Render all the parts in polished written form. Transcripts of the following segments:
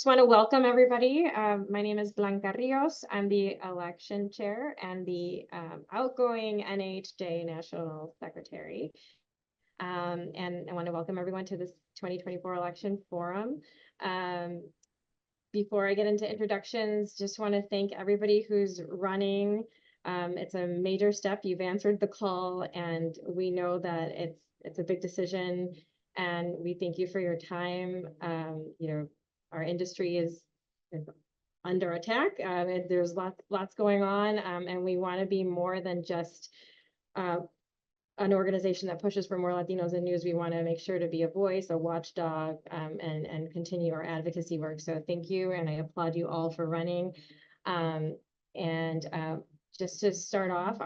just want to welcome everybody. My name is Blanca Rios. I'm the election chair and the outgoing NAHJ National Secretary. And I want to welcome everyone to this 2024 election forum. Before I get into introductions, just want to thank everybody who's running. It's a major step. You've answered the call, and we know that it's a big decision, and we thank you for your time. Our industry is under attack. There's lots going on, and we want to be more than just an organization that pushes for more Latinos in news. We want to make sure to be a voice, a watchdog, and continue our advocacy work. So thank you, and I applaud you all for running. Just to start off,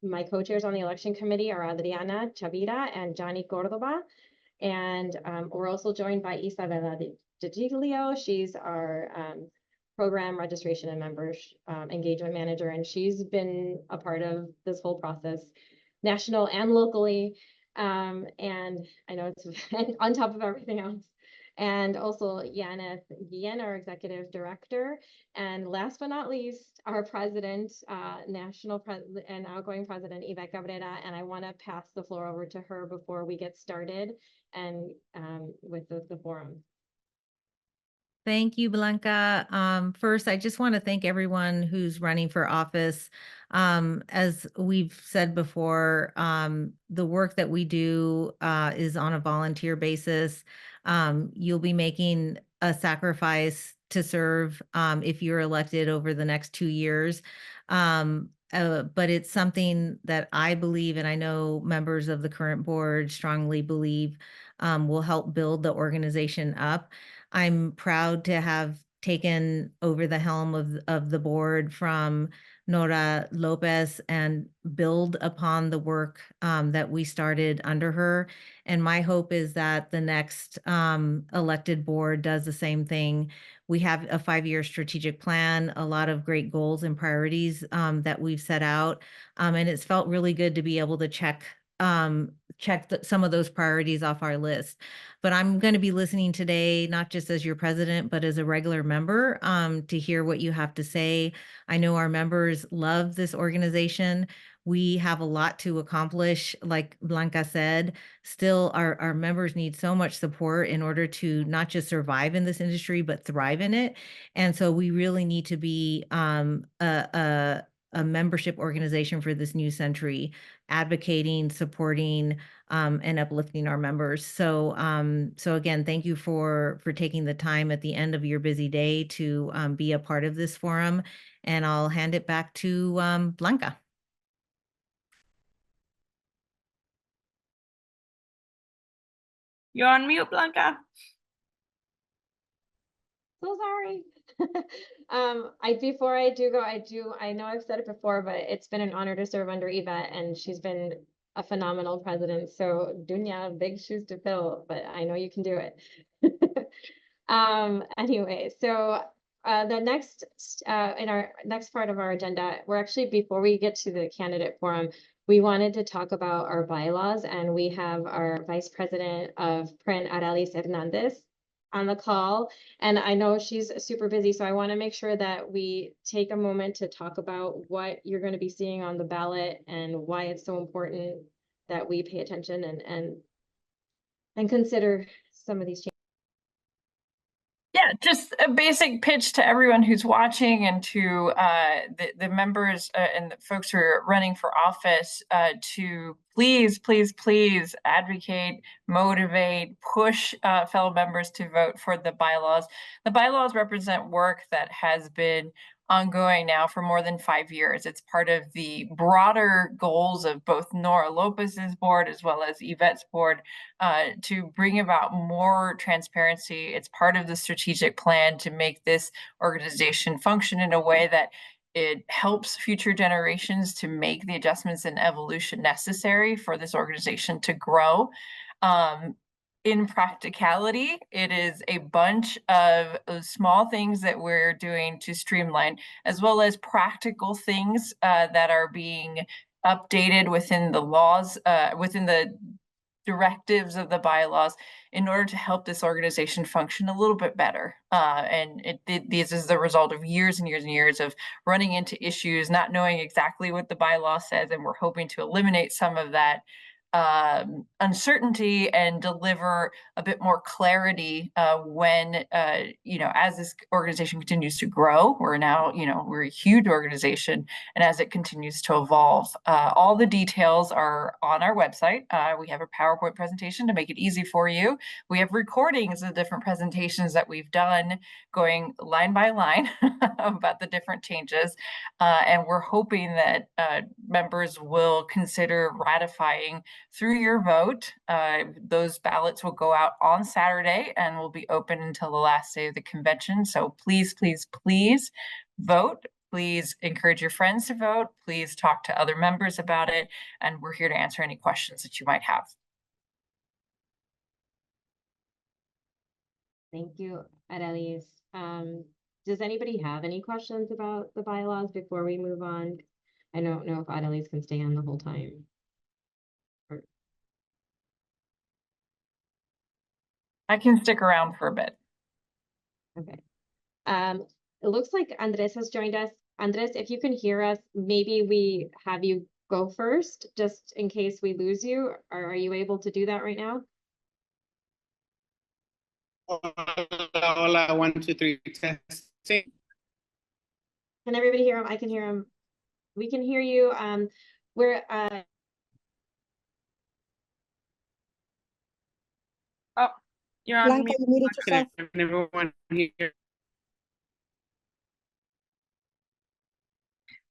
my co-chairs on the election committee are Adriana Chavira and Johnny Cordova, and we're also joined by Isabella DiGiglio. She's our program registration and members engagement manager, and she's been a part of this whole process, national and locally, and I know it's on top of everything else. And also Yaneth Guillen, our executive director, and last but not least, our president, and outgoing president, Yvette Cabrera. And I want to pass the floor over to her before we get started and with the forum. Thank you, Blanca. First, I just want to thank everyone who's running for office. As we've said before, the work that we do is on a volunteer basis. You'll be making a sacrifice to serve if you're elected over the next 2 years. But it's something that I believe, and I know members of the current board strongly believe, will help build the organization up. I'm proud to have taken over the helm of the board from Nora Lopez and build upon the work that we started under her. And my hope is that the next elected board does the same thing. We have a 5-year strategic plan, a lot of great goals and priorities that we've set out. And it's felt really good to be able to check some of those priorities off our list. But I'm going to be listening today, not just as your president, but as a regular member, to hear what you have to say. I know our members love this organization. We have a lot to accomplish. Like Blanca said, still our members need so much support in order to not just survive in this industry, but thrive in it. And so we really need to be a membership organization for this new century, advocating, supporting, and uplifting our members. So again, thank you for taking the time at the end of your busy day to be a part of this forum. And I'll hand it back to Blanca. You're on mute, Blanca. So sorry. Before I do go, I know I've said it before, but it's been an honor to serve under Yvette, and she's been a phenomenal president. So Dunya, big shoes to fill, but I know you can do it. Anyway, so the next in our next part of our agenda, we're actually, before we get to the candidate forum, we wanted to talk about our bylaws, and we have our Vice President of Print, Aralis Hernandez, on the call. And I know she's super busy, so I want to make sure that we take a moment to talk about what you're going to be seeing on the ballot and why it's so important that we pay attention and consider some of these changes. Yeah, just a basic pitch to everyone who's watching and to the members and the folks who are running for office to please, please, please advocate, motivate, push fellow members to vote for the bylaws. The bylaws represent work that has been ongoing now for more than 5 years. It's part of the broader goals of both Nora Lopez's board as well as Yvette's board to bring about more transparency. It's part of the strategic plan to make this organization function in a way that it helps future generations to make the adjustments and evolution necessary for this organization to grow. In practicality, it is a bunch of small things that we're doing to streamline, as well as practical things that are being updated within the laws, within the directives of the bylaws in order to help this organization function a little bit better. And this is the result of years and years and years of running into issues, not knowing exactly what the bylaw says, and we're hoping to eliminate some of that uncertainty and deliver a bit more clarity when, as this organization continues to grow. We're now, we're a huge organization, and as it continues to evolve, all the details are on our website. We have a PowerPoint presentation to make it easy for you. We have recordings of different presentations that we've done going line by line about the different changes. And we're hoping that members will consider ratifying through your vote. Those ballots will go out on Saturday and will be open until the last day of the convention. So please, please, please vote. Please encourage your friends to vote. Please talk to other members about it. And we're here to answer any questions that you might have. Thank you, Arelis. Does anybody have any questions about the bylaws before we move on? I don't know if Arelis can stay on the whole time. I can stick around for a bit. Okay. It looks like Andres has joined us. Andres, if you can hear us, maybe we have you go first, just in case we lose you. Are you able to do that right now? Hola, 1, 2, 3, testing. Can everybody hear him? I can hear him. We can hear you. We're Oh, you're on Blanca, mute. you muted yourself. Can everyone hear?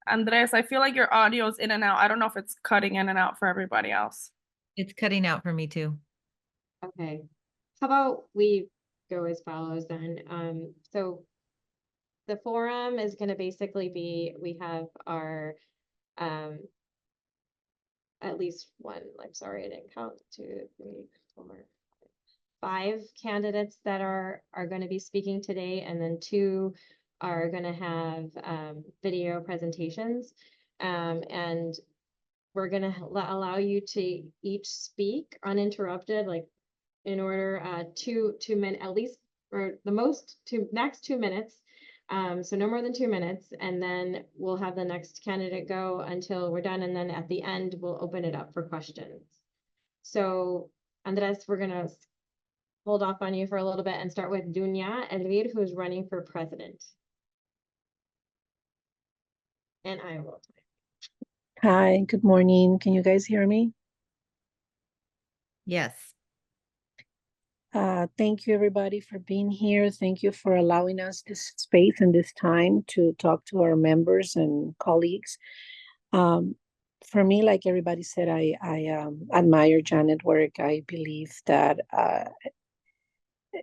Andres, I feel like your audio is in and out. I don't know if it's cutting in and out for everybody else. It's cutting out for me too. okay. How about we go as follows then? So the forum is going to basically be, we have our at least one, I'm sorry, I didn't count, 2, 3, 4, 5 candidates that are going to be speaking today, and then 2 are going to have video presentations, and we're going to allow you to each speak uninterrupted, like in order 2 minutes at least, or the most max 2 minutes. So no more than 2 minutes, and then we'll have the next candidate go until we're done, and then at the end we'll open it up for questions. So Andres, we're gonna hold off on you for a little bit and start with Dunya Elvir, who's running for president. And I will. Hi, good morning. Can you guys hear me? Yes. Thank you, everybody, for being here. Thank you for allowing us this space and this time to talk to our members and colleagues. For me, like everybody said, I admire Janet's work. I believe that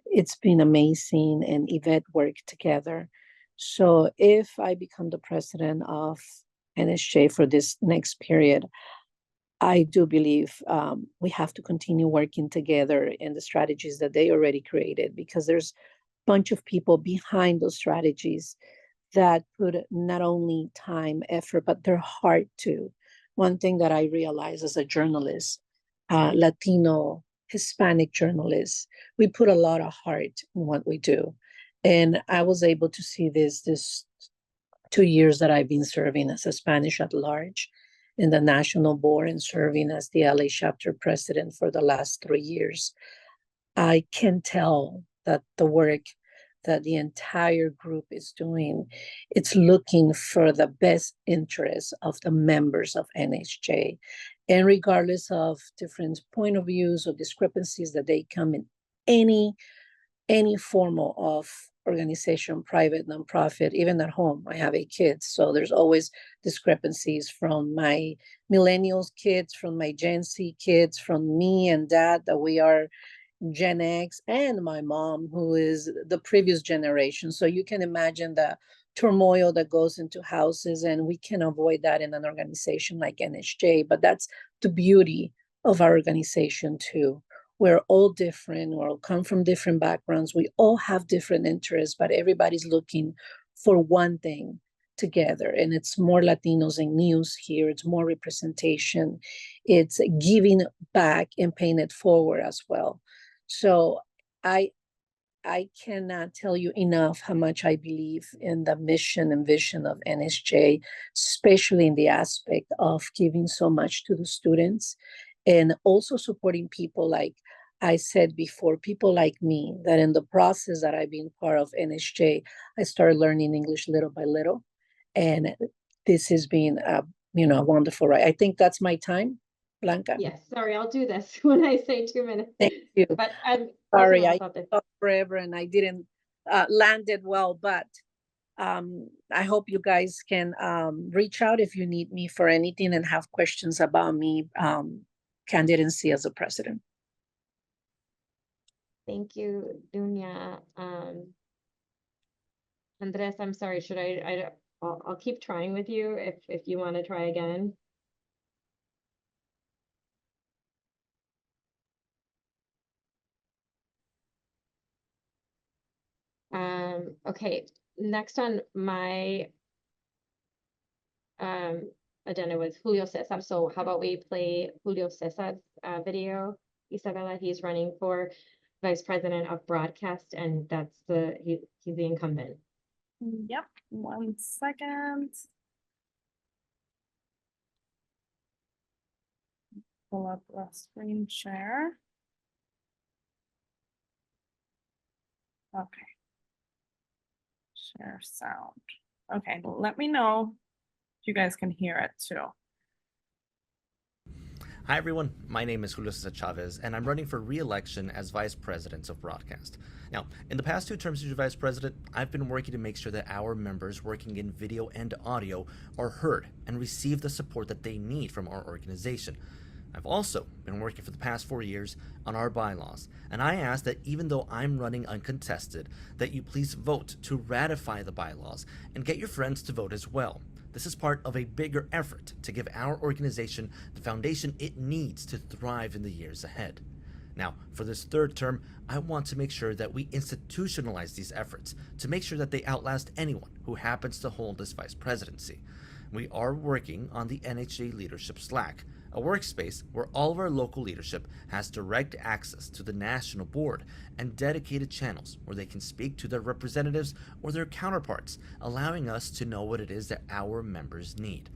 it's been amazing, and Yvette worked together. So if I become the president of NSJ for this next period, I do believe we have to continue working together in the strategies that they already created, because there's a bunch of people behind those strategies that put not only time, effort, but their heart too. One thing that I realized as a journalist, Latino, Hispanic journalist, we put a lot of heart in what we do. And I was able to see this 2 years that I've been serving as a Spanish at large in the national board and serving as the LA chapter president for the last 3 years. I can tell that the work that the entire group is doing, it's looking for the best interests of the members of NHJ. And regardless of different point of views or discrepancies that they come in any form of organization, private, nonprofit, even at home. I have 8 kids, so there's always discrepancies from my millennials kids, from my Gen Z kids, from me and dad that we are Gen X, and my mom who is the previous generation. So you can imagine the turmoil that goes into houses, and we can avoid that in an organization like NHJ. But that's the beauty of our organization too. We're all different, we all come from different backgrounds, we all have different interests, but everybody's looking for one thing, together, and it's more Latinos in news here. It's more representation. It's giving back and paying it forward as well. So I cannot tell you enough how much I believe in the mission and vision of NSJ, especially in the aspect of giving so much to the students and also supporting people like I said before, people like me, that in the process that I've been part of NSJ, I started learning English little by little. And this has been a wonderful ride. I think that's my time, Blanca. Yes, sorry, I'll do this when I say 2 minutes. Thank you. But I'm Sorry, I thought that thought forever and I didn't land it well, but I hope you guys can reach out if you need me for anything and have questions about me candidacy as a president. Thank you, Dunya. Andres, I'm sorry, should I'll keep trying with you if you want to try again. Okay, next on my agenda was Julio Cesar. So how about we play Julio Cesar's video? Isabella, he's running for vice president of broadcast, and that's he's the incumbent. Yep, 1 second. Pull up the screen share. Okay. Share sound. Okay, let me know if you guys can hear it too. Hi everyone, my name is Julio Cesar Chavez, and I'm running for re-election as Vice President of Broadcast. Now, in the past 2 terms as Vice President, I've been working to make sure that our members working in video and audio are heard and receive the support that they need from our organization. I've also been working for the past 4 years on our bylaws, and I ask that even though I'm running uncontested, that you please vote to ratify the bylaws and get your friends to vote as well. This is part of a bigger effort to give our organization the foundation it needs to thrive in the years ahead. Now, for this 3rd term, I want to make sure that we institutionalize these efforts to make sure that they outlast anyone who happens to hold this vice presidency. We are working on the NAHJ Leadership Slack, a workspace where all of our local leadership has direct access to the national board and dedicated channels where they can speak to their representatives or their counterparts, allowing us to know what it is that our members need.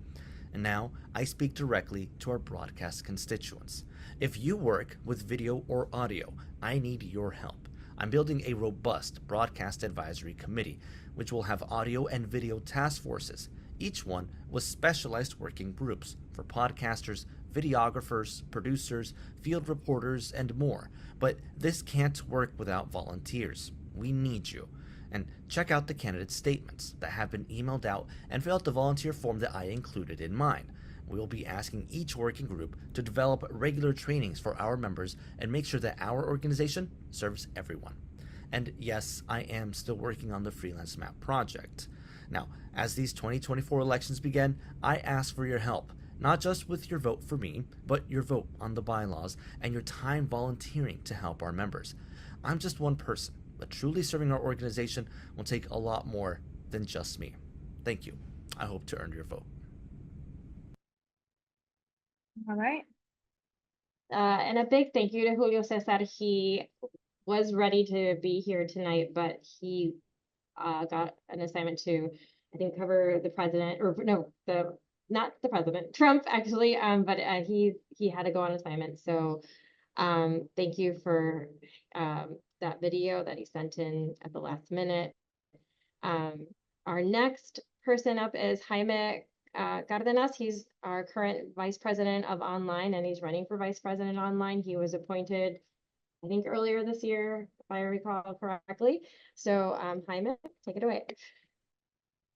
And now I speak directly to our broadcast constituents. If you work with video or audio, I need your help. I'm building a robust broadcast advisory committee, which will have audio and video task forces, each one with specialized working groups for podcasters, videographers, producers, field reporters, and more. But this can't work without volunteers. We need you. And check out the candidate statements that have been emailed out and fill out the volunteer form that I included in mine. We will be asking each working group to develop regular trainings for our members and make sure that our organization serves everyone. And yes, I am still working on the Freelance Map project. Now, as these 2024 elections begin, I ask for your help, not just with your vote for me, but your vote on the bylaws and your time volunteering to help our members. I'm just one person, but truly serving our organization will take a lot more than just me. Thank you. I hope to earn your vote. All right. And a big thank you to Julio Cesar. He was ready to be here tonight, but he got an assignment to, I think, cover the president, or no, not the president, Trump actually, but he had to go on assignment. So thank you for that video that he sent in at the last minute. Our next person up is Jaime Cardenas. He's our current vice president of online, and he's running for vice president online. He was appointed, I think, earlier this year, if I recall correctly. So Jaime, take it away.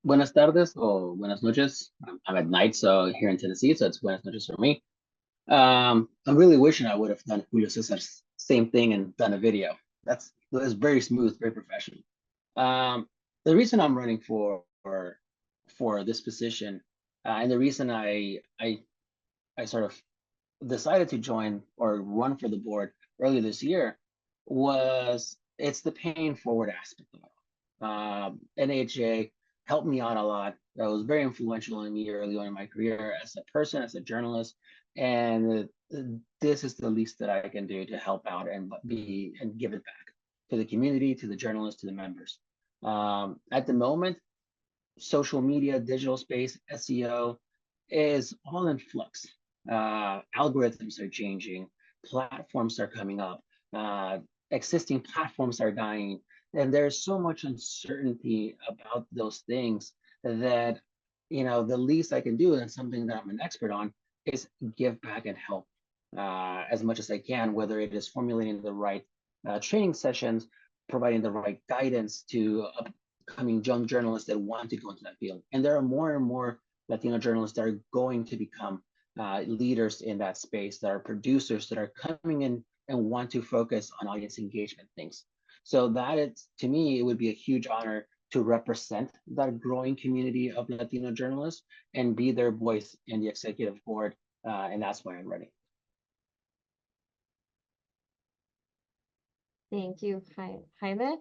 Buenas tardes o buenas noches. I'm at night, so here in Tennessee, so it's buenas noches for me. I'm really wishing I would have done Julio Cesar's same thing and done a video. That's very smooth, very professional. The reason I'm running for this position, and the reason I sort of decided to join or run for the board earlier this year was it's the paying forward aspect of it. NAHJ helped me out a lot. That was very influential in me early on in my career as a person, as a journalist. And this is the least that I can do to help out and give it back to the community, to the journalists, to the members. At the moment, social media, digital space, SEO is all in flux. Algorithms are changing, platforms are coming up, existing platforms are dying, and there's so much uncertainty about those things that, the least I can do, and something that I'm an expert on, is give back and help as much as I can, whether it is formulating the right training sessions, providing the right guidance to upcoming young journalists that want to go into that field. And there are more and more Latino journalists that are going to become leaders in that space, that are producers, that are coming in and want to focus on audience engagement things. So that is, to me, it would be a huge honor to represent that growing community of Latino journalists and be their voice in the executive board. And that's why I'm running. Thank you, Jaime.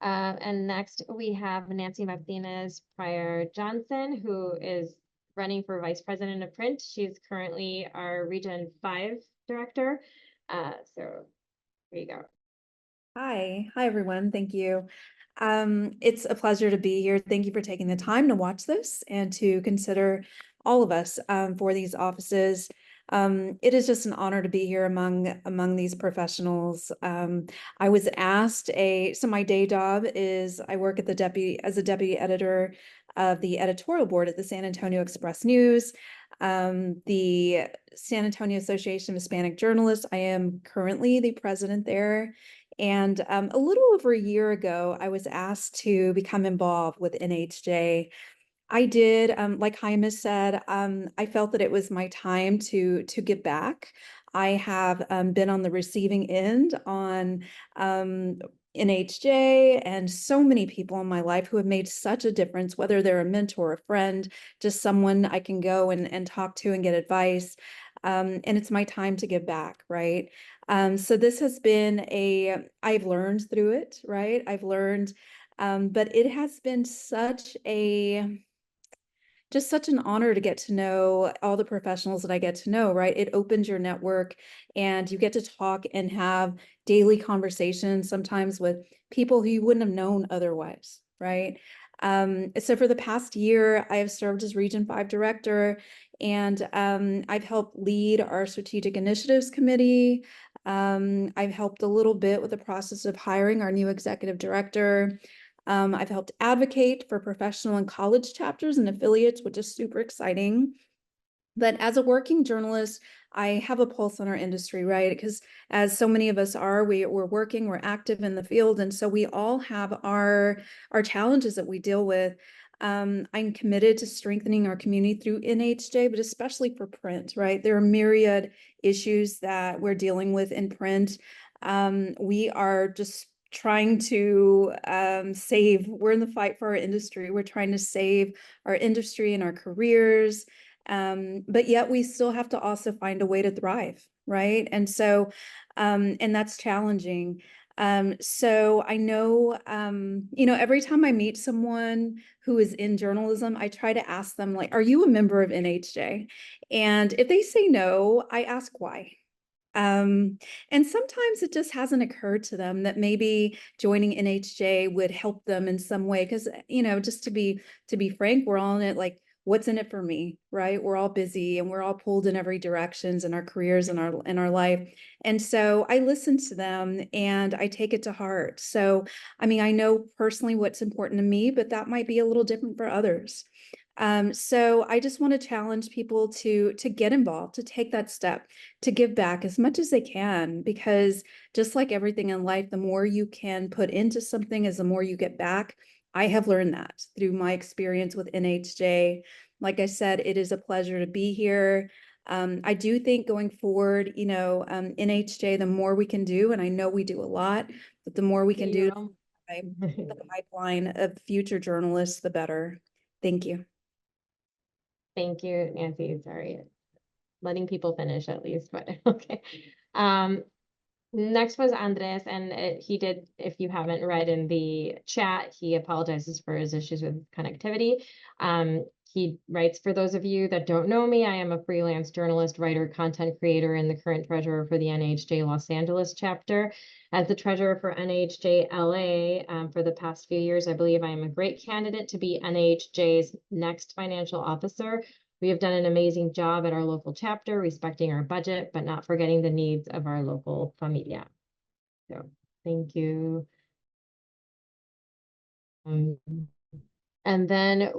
And next we have Nancy Martinez Pryor Johnson, who is running for Vice President of Print. She's currently our Region 5 Director. So there you go. Hi everyone. Thank you. It's a pleasure to be here. Thank you for taking the time to watch this and to consider all of us for these offices. It is just an honor to be here among these professionals. I was asked so my day job is I work at as a deputy editor of the editorial board at the San Antonio Express News. The San Antonio Association of Hispanic Journalists. I am currently the president there. And a little over a year ago, I was asked to become involved with NAHJ. I did, like Jaime said, I felt that it was my time to give back. I have been on the receiving end on NAHJ and so many people in my life who have made such a difference, whether they're a mentor, a friend, just someone I can go and talk to and get advice. And it's my time to give back, right? So this has been I've learned through it, right? I've learned, but it has been just such an honor to get to know all the professionals that I get to know, right? It opens your network and you get to talk and have daily conversations, sometimes with people who you wouldn't have known otherwise, right? So for the past year, I have served as Region 5 Director, and I've helped lead our Strategic Initiatives Committee. I've helped a little bit with the process of hiring our new Executive Director. I've helped advocate for professional and college chapters and affiliates, which is super exciting. But as a working journalist, I have a pulse on our industry, right? Because as so many of us are, we're working, we're active in the field. And so we all have our challenges that we deal with. I'm committed to strengthening our community through NAHJ, but especially for print, right? There are myriad issues that we're dealing with in print. We are just trying to we're in the fight for our industry. We're trying to save our industry and our careers. But yet we still have to also find a way to thrive, right? And so, and that's challenging. So I know, every time I meet someone who is in journalism, I try to ask them, like, are you a member of NAHJ? And if they say no, I ask why. And sometimes it just hasn't occurred to them that maybe joining NAHJ would help them in some way. Because, just to be frank, we're all in it, like, what's in it for me, right? We're all busy and we're all pulled in every directions in our careers and our life. And so I listen to them and I take it to heart. So, I know personally what's important to me, but that might be a little different for others. So I just want to challenge people to get involved, to take that step, to give back as much as they can, because just like everything in life, the more you can put into something is the more you get back. I have learned that through my experience with NAHJ. Like I said, it is a pleasure to be here. I do think going forward, NAHJ, the more we can do, and I know we do a lot, but the more we can do, the pipeline of future journalists, the better. Thank you. Thank you, Nancy. Sorry, letting people finish at least, but okay. Next was Andres, and he did, if you haven't read in the chat, he apologizes for his issues with connectivity. He writes, for those of you that don't know me, I am a freelance journalist, writer, content creator, and the current treasurer for the NAHJ Los Angeles chapter. As the treasurer for NAHJ LA for the past few years, I believe I am a great candidate to be NAHJ's next financial officer. We have done an amazing job at our local chapter, respecting our budget, but not forgetting the needs of our local familia. So, thank you. And then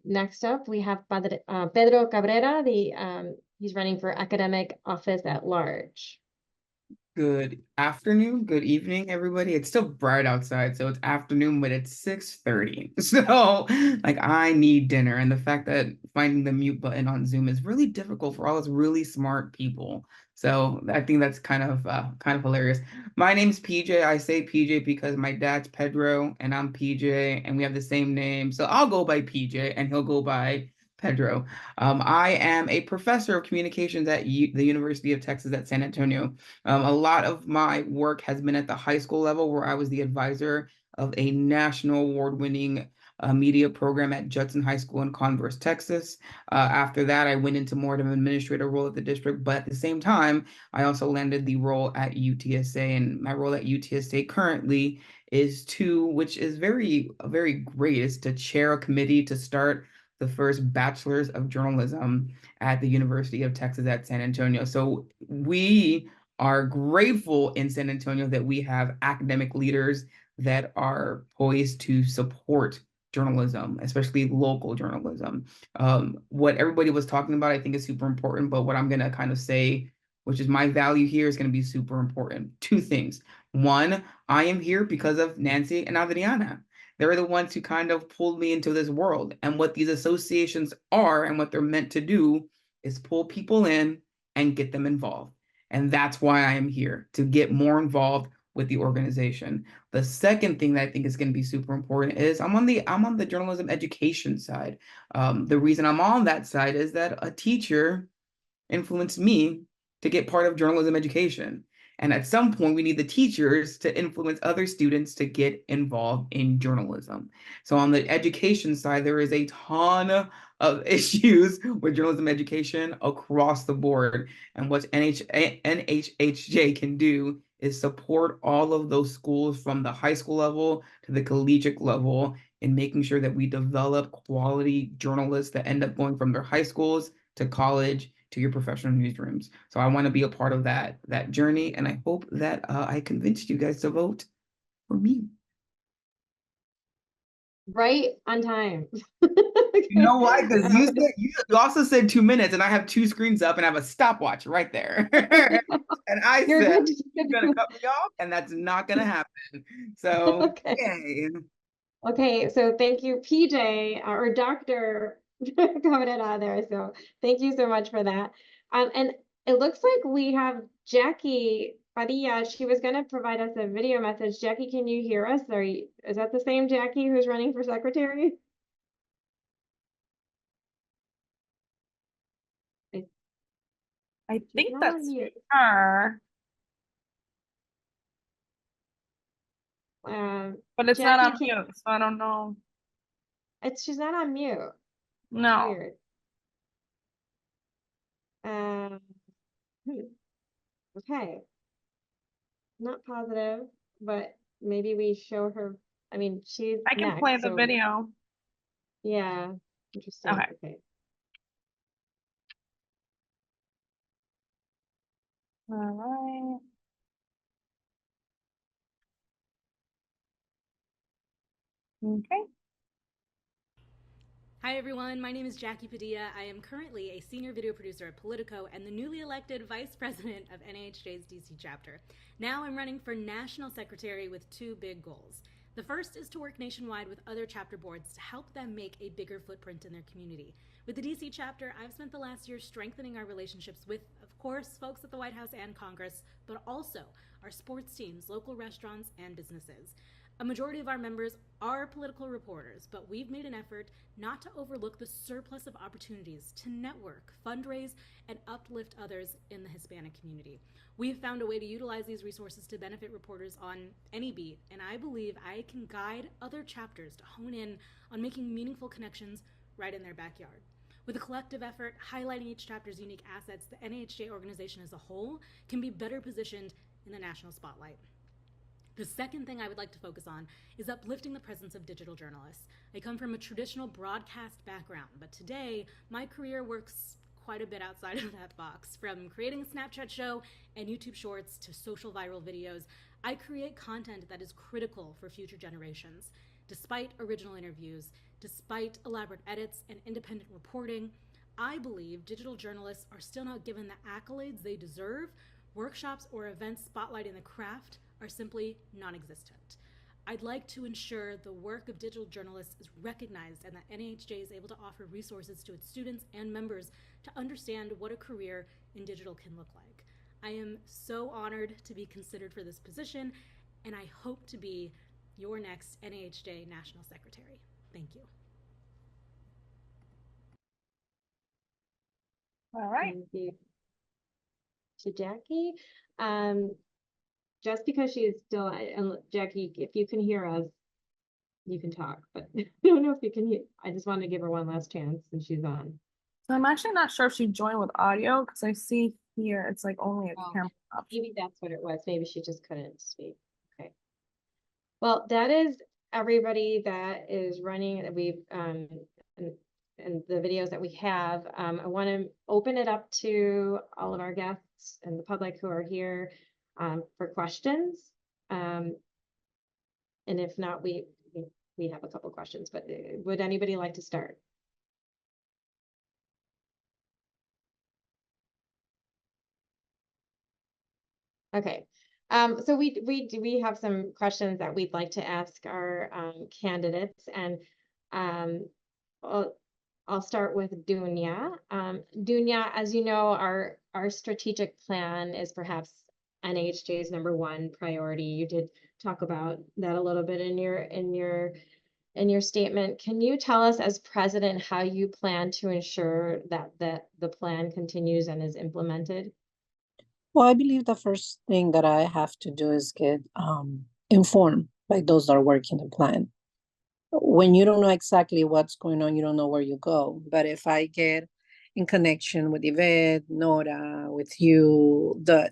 next up, we have Pedro Cabrera, he's running for academic office at large. Good afternoon, good evening, everybody. It's still bright outside, so it's afternoon, but it's 6:30. So, like, I need dinner. And the fact that finding the mute button on Zoom is really difficult for all those really smart people. So I think that's kind of hilarious. My name's PJ. I say PJ because my dad's Pedro and I'm PJ, and we have the same name. So I'll go by PJ and he'll go by Pedro. I am a professor of communications at the University of Texas at San Antonio. A lot of my work has been at the high school level, where I was the advisor of a national award-winning media program at Judson High School in Converse, Texas. After that, I went into more of an administrative role at the district, but at the same time, I also landed the role at UTSA, and my role at UTSA currently is which is very, very great, is to chair a committee to start the first bachelor's of journalism at the University of Texas at San Antonio. So we are grateful in San Antonio that we have academic leaders that are poised to support journalism, especially local journalism. What everybody was talking about, I think, is super important, but what I'm going to kind of say, which is my value here, is going to be super important. Two things. One, I am here because of Nancy and Adriana. They're the ones who kind of pulled me into this world. And what these associations are and what they're meant to do is pull people in and get them involved. And that's why I am here, to get more involved with the organization. The second thing that I think is going to be super important is I'm on the journalism education side. The reason I'm on that side is that a teacher influenced me to get part of journalism education. And at some point, we need the teachers to influence other students to get involved in journalism. So on the education side, there is a ton of issues with journalism education across the board. And what NHJ can do is support all of those schools from the high school level to the collegiate level in making sure that we develop quality journalists that end up going from their high schools to college to your professional newsrooms. So I want to be a part of that journey, and I hope that I convinced you guys to vote for me. Right on time. You know why? Because you also said 2 minutes, and I have 2 screens up, and I have a stopwatch right there. And I You're said, good. you're gonna cut me off, and that's not gonna happen. So, Okay. yay. Okay, so thank you, PJ, or Dr. Cabrera there. So thank you so much for that. And it looks like we have Jackie Padilla. She was going to provide us a video message. Jackie, can you hear us? Is that the same Jackie who's running for secretary? I think not that's on mute. her, but it's not on Jackie, mute, so I don't know. she's not on mute. No. Weird. Okay. Not positive, but maybe we show her. I mean, she's I can next, play the so video. yeah, interesting. Okay. Okay. All right. Okay. Hi everyone, my name is Jackie Padilla. I am currently a senior video producer at Politico and the newly elected vice president of NAHJ's DC chapter. Now I'm running for national secretary with 2 big goals. The first is to work nationwide with other chapter boards to help them make a bigger footprint in their community. With the DC chapter, I've spent the last year strengthening our relationships with, of course, folks at the White House and Congress, but also our sports teams, local restaurants, and businesses. A majority of our members are political reporters, but we've made an effort not to overlook the surplus of opportunities to network, fundraise, and uplift others in the Hispanic community. We've found a way to utilize these resources to benefit reporters on any beat, and I believe I can guide other chapters to hone in on making meaningful connections right in their backyard. With a collective effort highlighting each chapter's unique assets, the NAHJ organization as a whole can be better positioned in the national spotlight. The second thing I would like to focus on is uplifting the presence of digital journalists. I come from a traditional broadcast background, but today my career works quite a bit outside of that box. From creating a Snapchat show and YouTube shorts to social viral videos, I create content that is critical for future generations. Despite original interviews, despite elaborate edits and independent reporting, I believe digital journalists are still not given the accolades they deserve. Workshops or events spotlighting the craft are simply non-existent. I'd like to ensure the work of digital journalists is recognized and that NAHJ is able to offer resources to its students and members to understand what a career in digital can look like. I am so honored to be considered for this position, and I hope to be your next NAHJ National Secretary. Thank you. All right. Thank you to Jackie. Just because she's still, and Jackie, if you can hear us, you can talk, but I don't know if you can hear. I just wanted to give her one last chance since she's on. So I'm actually not sure if she joined with audio because I see here it's like only a camera option. Maybe that's what it was. Maybe she just couldn't speak. Okay. Well, that is everybody that is running that we've and the videos that we have. I want to open it up to all of our guests and the public who are here for questions. And if not, we have a couple questions, but would anybody like to start? Okay. So we have some questions that we'd like to ask our candidates, and I'll start with Dunya. Dunya, as you know, our strategic plan is perhaps NAHJ's #1 priority. You did talk about that a little bit in your statement. Can you tell us, as president, how you plan to ensure that the plan continues and is implemented? Well, I believe the first thing that I have to do is get informed by those that are working the plan. When you don't know exactly what's going on, you don't know where you go. But if I get in connection with Yvette, Nora, with you, the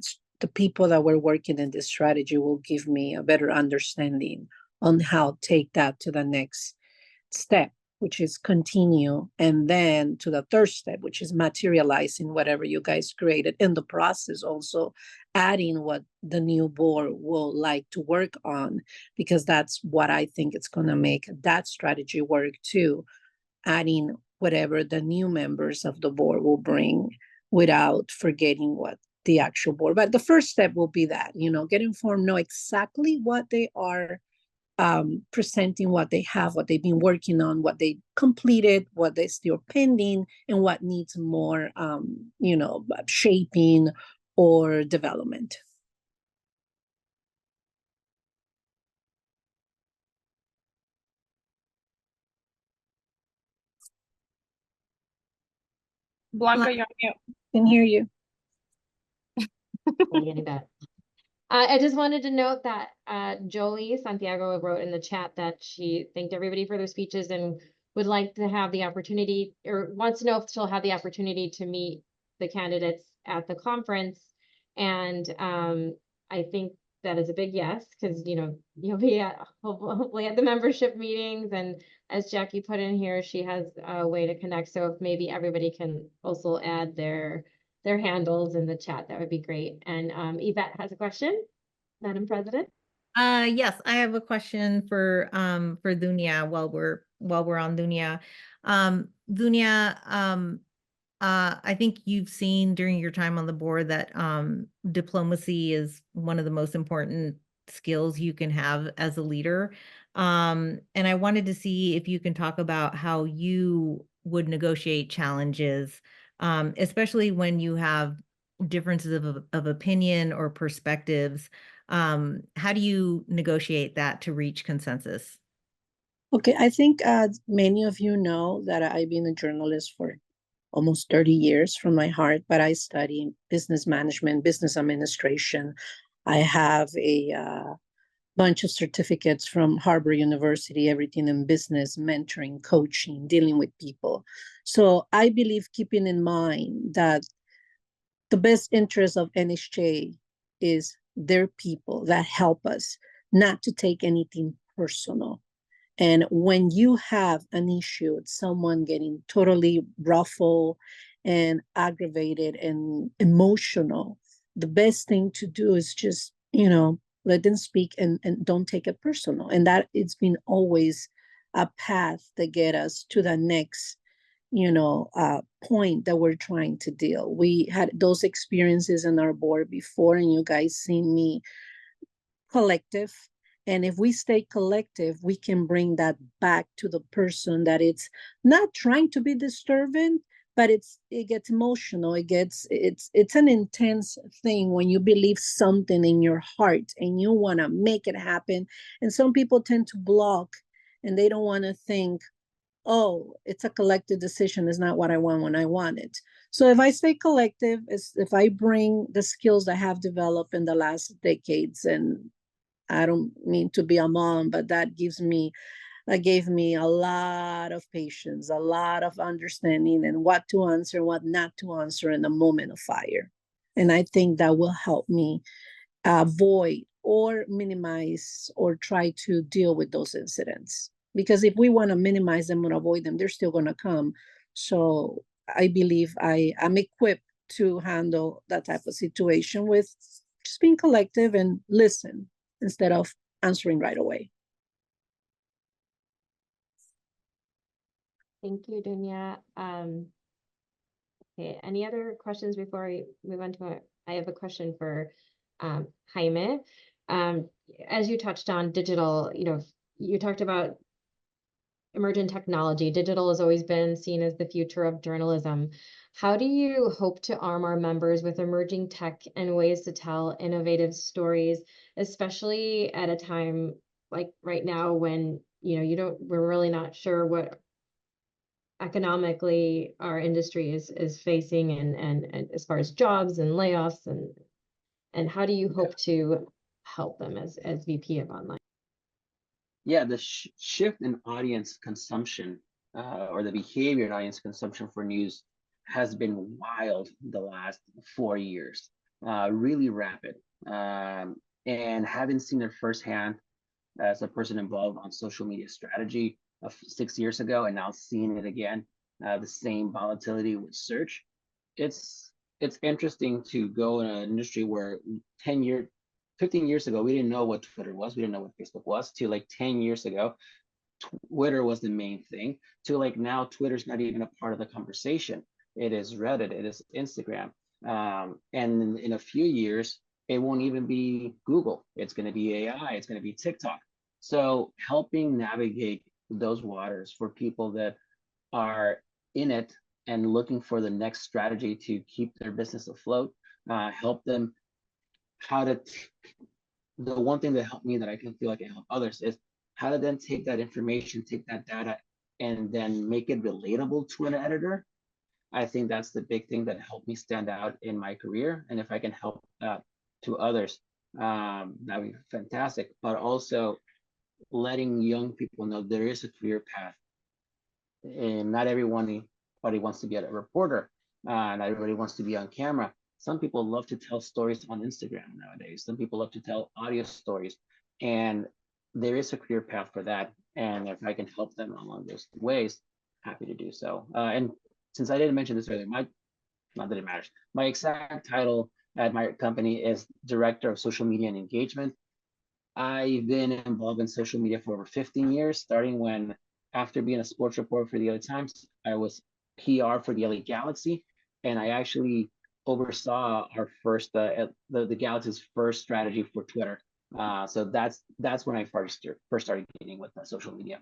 people that were working in this strategy will give me a better understanding on how to take that to the next step, which is continue, and then to the third step, which is materializing whatever you guys created. In the process, also adding what the new board will like to work on, because that's what I think it's going to make that strategy work too, adding whatever the new members of the board will bring without forgetting what the actual board. But the first step will be that, get informed, know exactly what they are presenting, what they have, what they've been working on, what they completed, what they still pending, and what needs more, shaping or development. Blanca, you're mute. Can hear you. I'm getting that. I just wanted to note that Jolie Santiago wrote in the chat that she thanked everybody for their speeches and would like to have the opportunity, or wants to know if she'll have the opportunity to meet the candidates at the conference. And I think that is a big yes, because you'll be hopefully at the membership meetings, and as Jackie put in here, she has a way to connect. So if maybe everybody can also add their handles in the chat, that would be great. And Yvette has a question, Madam President. Yes, I have a question for Dunya while we're on Dunya. Dunya, I think you've seen during your time on the board that diplomacy is one of the most important skills you can have as a leader. And I wanted to see if you can talk about how you would negotiate challenges, especially when you have differences of opinion or perspectives. How do you negotiate that to reach consensus? Okay, I think many of you know that I've been a journalist for almost 30 years from my heart, but I study business management, business administration. I have a bunch of certificates from Harvard University, everything in business, mentoring, coaching, dealing with people. So I believe keeping in mind that the best interest of NHJ is their people that help us, not to take anything personal. And when you have an issue with someone getting totally ruffled and aggravated and emotional, the best thing to do is just, let them speak and don't take it personal. And that it's been always a path that get us to the next, point that we're trying to deal. We had those experiences in our board before, and you guys seen me collective. And if we stay collective, we can bring that back to the person that it's not trying to be disturbing, but it gets emotional. It's an intense thing when you believe something in your heart and you want to make it happen. And some people tend to block and they don't want to think, oh, it's a collective decision. It's not what I want when I want it. So if I stay collective, if I bring the skills I have developed in the last decades, and I don't mean to be a mom, but that gave me a lot of patience, a lot of understanding, and what to answer, what not to answer in a moment of fire. And I think that will help me avoid or minimize or try to deal with those incidents. Because if we want to minimize them or avoid them, they're still going to come. So I believe I'm equipped to handle that type of situation with just being collective and listen instead of answering right away. Thank you, Dunya. Okay, any other questions before we move on to I have a question for Jaime. As you touched on digital, you talked about emergent technology. Digital has always been seen as the future of journalism. How do you hope to arm our members with emerging tech and ways to tell innovative stories, especially at a time like right now when, we're really not sure what economically our industry is facing and as far as jobs and layoffs and how do you hope to help them as VP of Online? Yeah, the shift in audience consumption or the behavior in audience consumption for news has been wild the last 4 years, really rapid. And having seen it firsthand as a person involved on social media strategy of 6 years ago, and now seeing it again, the same volatility with search, it's interesting to go in an industry where 15 years ago, we didn't know what Twitter was. We didn't know what Facebook was. To like 10 years ago, Twitter was the main thing. To like now, Twitter's not even a part of the conversation. It is Reddit. It is Instagram. And in a few years, it won't even be Google. It's going to be AI. It's going to be TikTok. So helping navigate those waters for people that are in it and looking for the next strategy to keep their business afloat, help them how to the one thing that helped me that I can feel like I help others is how to then take that information, take that data, and then make it relatable to an editor. I think that's the big thing that helped me stand out in my career. And if I can help that to others, that would be fantastic. But also letting young people know there is a career path. And not everybody wants to be a reporter. Not everybody wants to be on camera. Some people love to tell stories on Instagram nowadays. Some people love to tell audio stories. And there is a career path for that. And if I can help them along those ways, happy to do so. And since I didn't mention this earlier, not that it matters, my exact title at my company is Director of Social Media and Engagement. I've been involved in social media for over 15 years, starting when, after being a sports reporter for the LA Times, I was PR for the LA Galaxy, and I actually oversaw our first, the Galaxy's first strategy for Twitter. So that's when I first started getting with social media.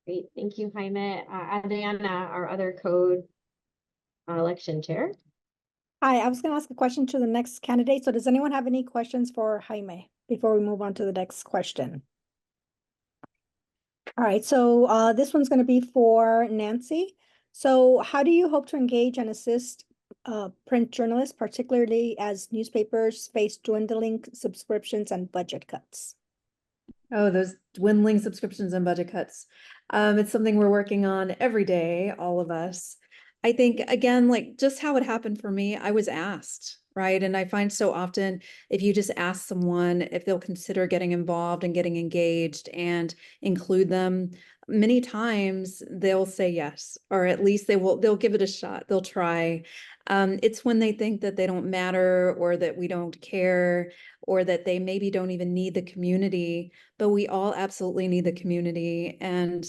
Great, thank you, Jaime. Adriana, our other code election chair. Hi, I was going to ask a question to the next candidate. So does anyone have any questions for Jaime before we move on to the next question? All right, so this one's going to be for Nancy. So how do you hope to engage and assist print journalists, particularly as newspapers face dwindling subscriptions and budget cuts? Oh, those dwindling subscriptions and budget cuts. It's something we're working on every day, all of us. I think, again, like just how it happened for me, I was asked, right? And I find so often if you just ask someone if they'll consider getting involved and getting engaged and include them, many times they'll say yes, or at least they'll give it a shot. They'll try. It's when they think that they don't matter or that we don't care or that they maybe don't even need the community, but we all absolutely need the community. And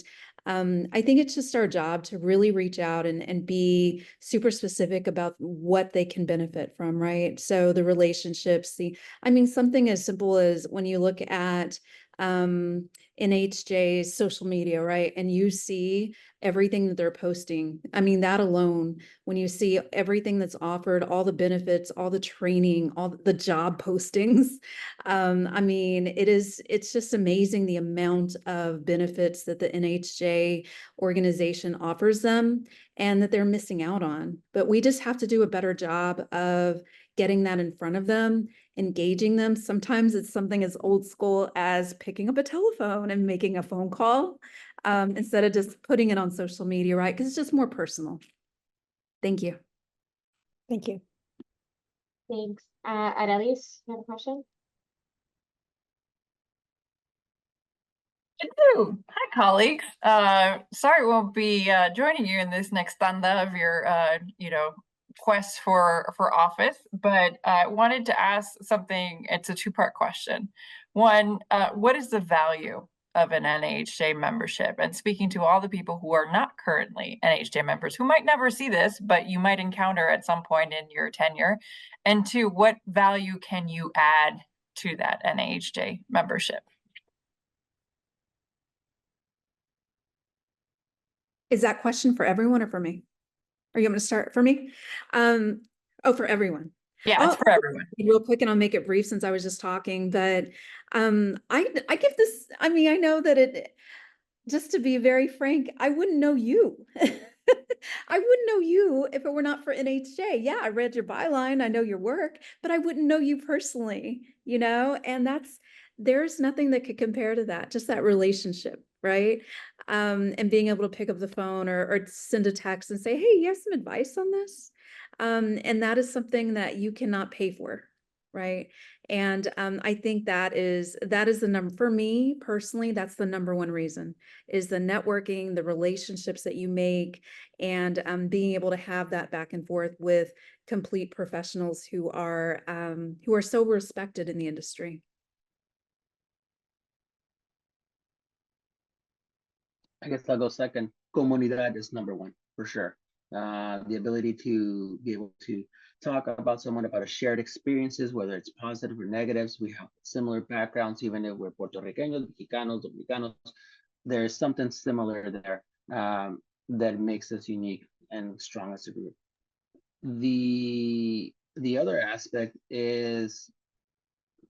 I think it's just our job to really reach out and be super specific about what they can benefit from, right? So the relationships, something as simple as when you look at NHJ's social media, right? And you see everything that they're posting. I mean, that alone, when you see everything that's offered, all the benefits, all the training, all the job postings, it's just amazing the amount of benefits that the NHJ organization offers them and that they're missing out on. But we just have to do a better job of getting that in front of them, engaging them. Sometimes it's something as old school as picking up a telephone and making a phone call instead of just putting it on social media, right? Because it's just more personal. Thank you. Thank you. Thanks. Arelis, you have a question? Hello. Hi, colleagues. Sorry won't be joining you in this next tanda of your, quest for office, but I wanted to ask something. It's a two-part question. One, what is the value of an NAHJ membership? And speaking to all the people who are not currently NAHJ members, who might never see this, but you might encounter at some point in your tenure. And two, what value can you add to that NAHJ membership? Is that question for everyone or for me? Are you going to start for me? For everyone. Yeah, it's for everyone. Real quick, and I'll make it brief since I was just talking, but I give this, I know that just to be very frank, I wouldn't know you. I wouldn't know you if it were not for NHJ. Yeah, I read your byline, I know your work, but I wouldn't know you personally, and there's nothing that could compare to that, just that relationship, right? And being able to pick up the phone or send a text and say, hey, you have some advice on this? And that is something that you cannot pay for, right? And I think that is the number, for me personally, that's the number one reason, is the networking, the relationships that you make, and being able to have that back and forth with complete professionals who are so respected in the industry. I guess I'll go second. Comunidad is number one for sure. The ability to be able to talk about someone about a shared experiences, whether it's positive or negatives. We have similar backgrounds, even if we're Puerto Ricanos, Mexicanos, Dominicanos. There's something similar there that makes us unique and strong as a group. The other aspect is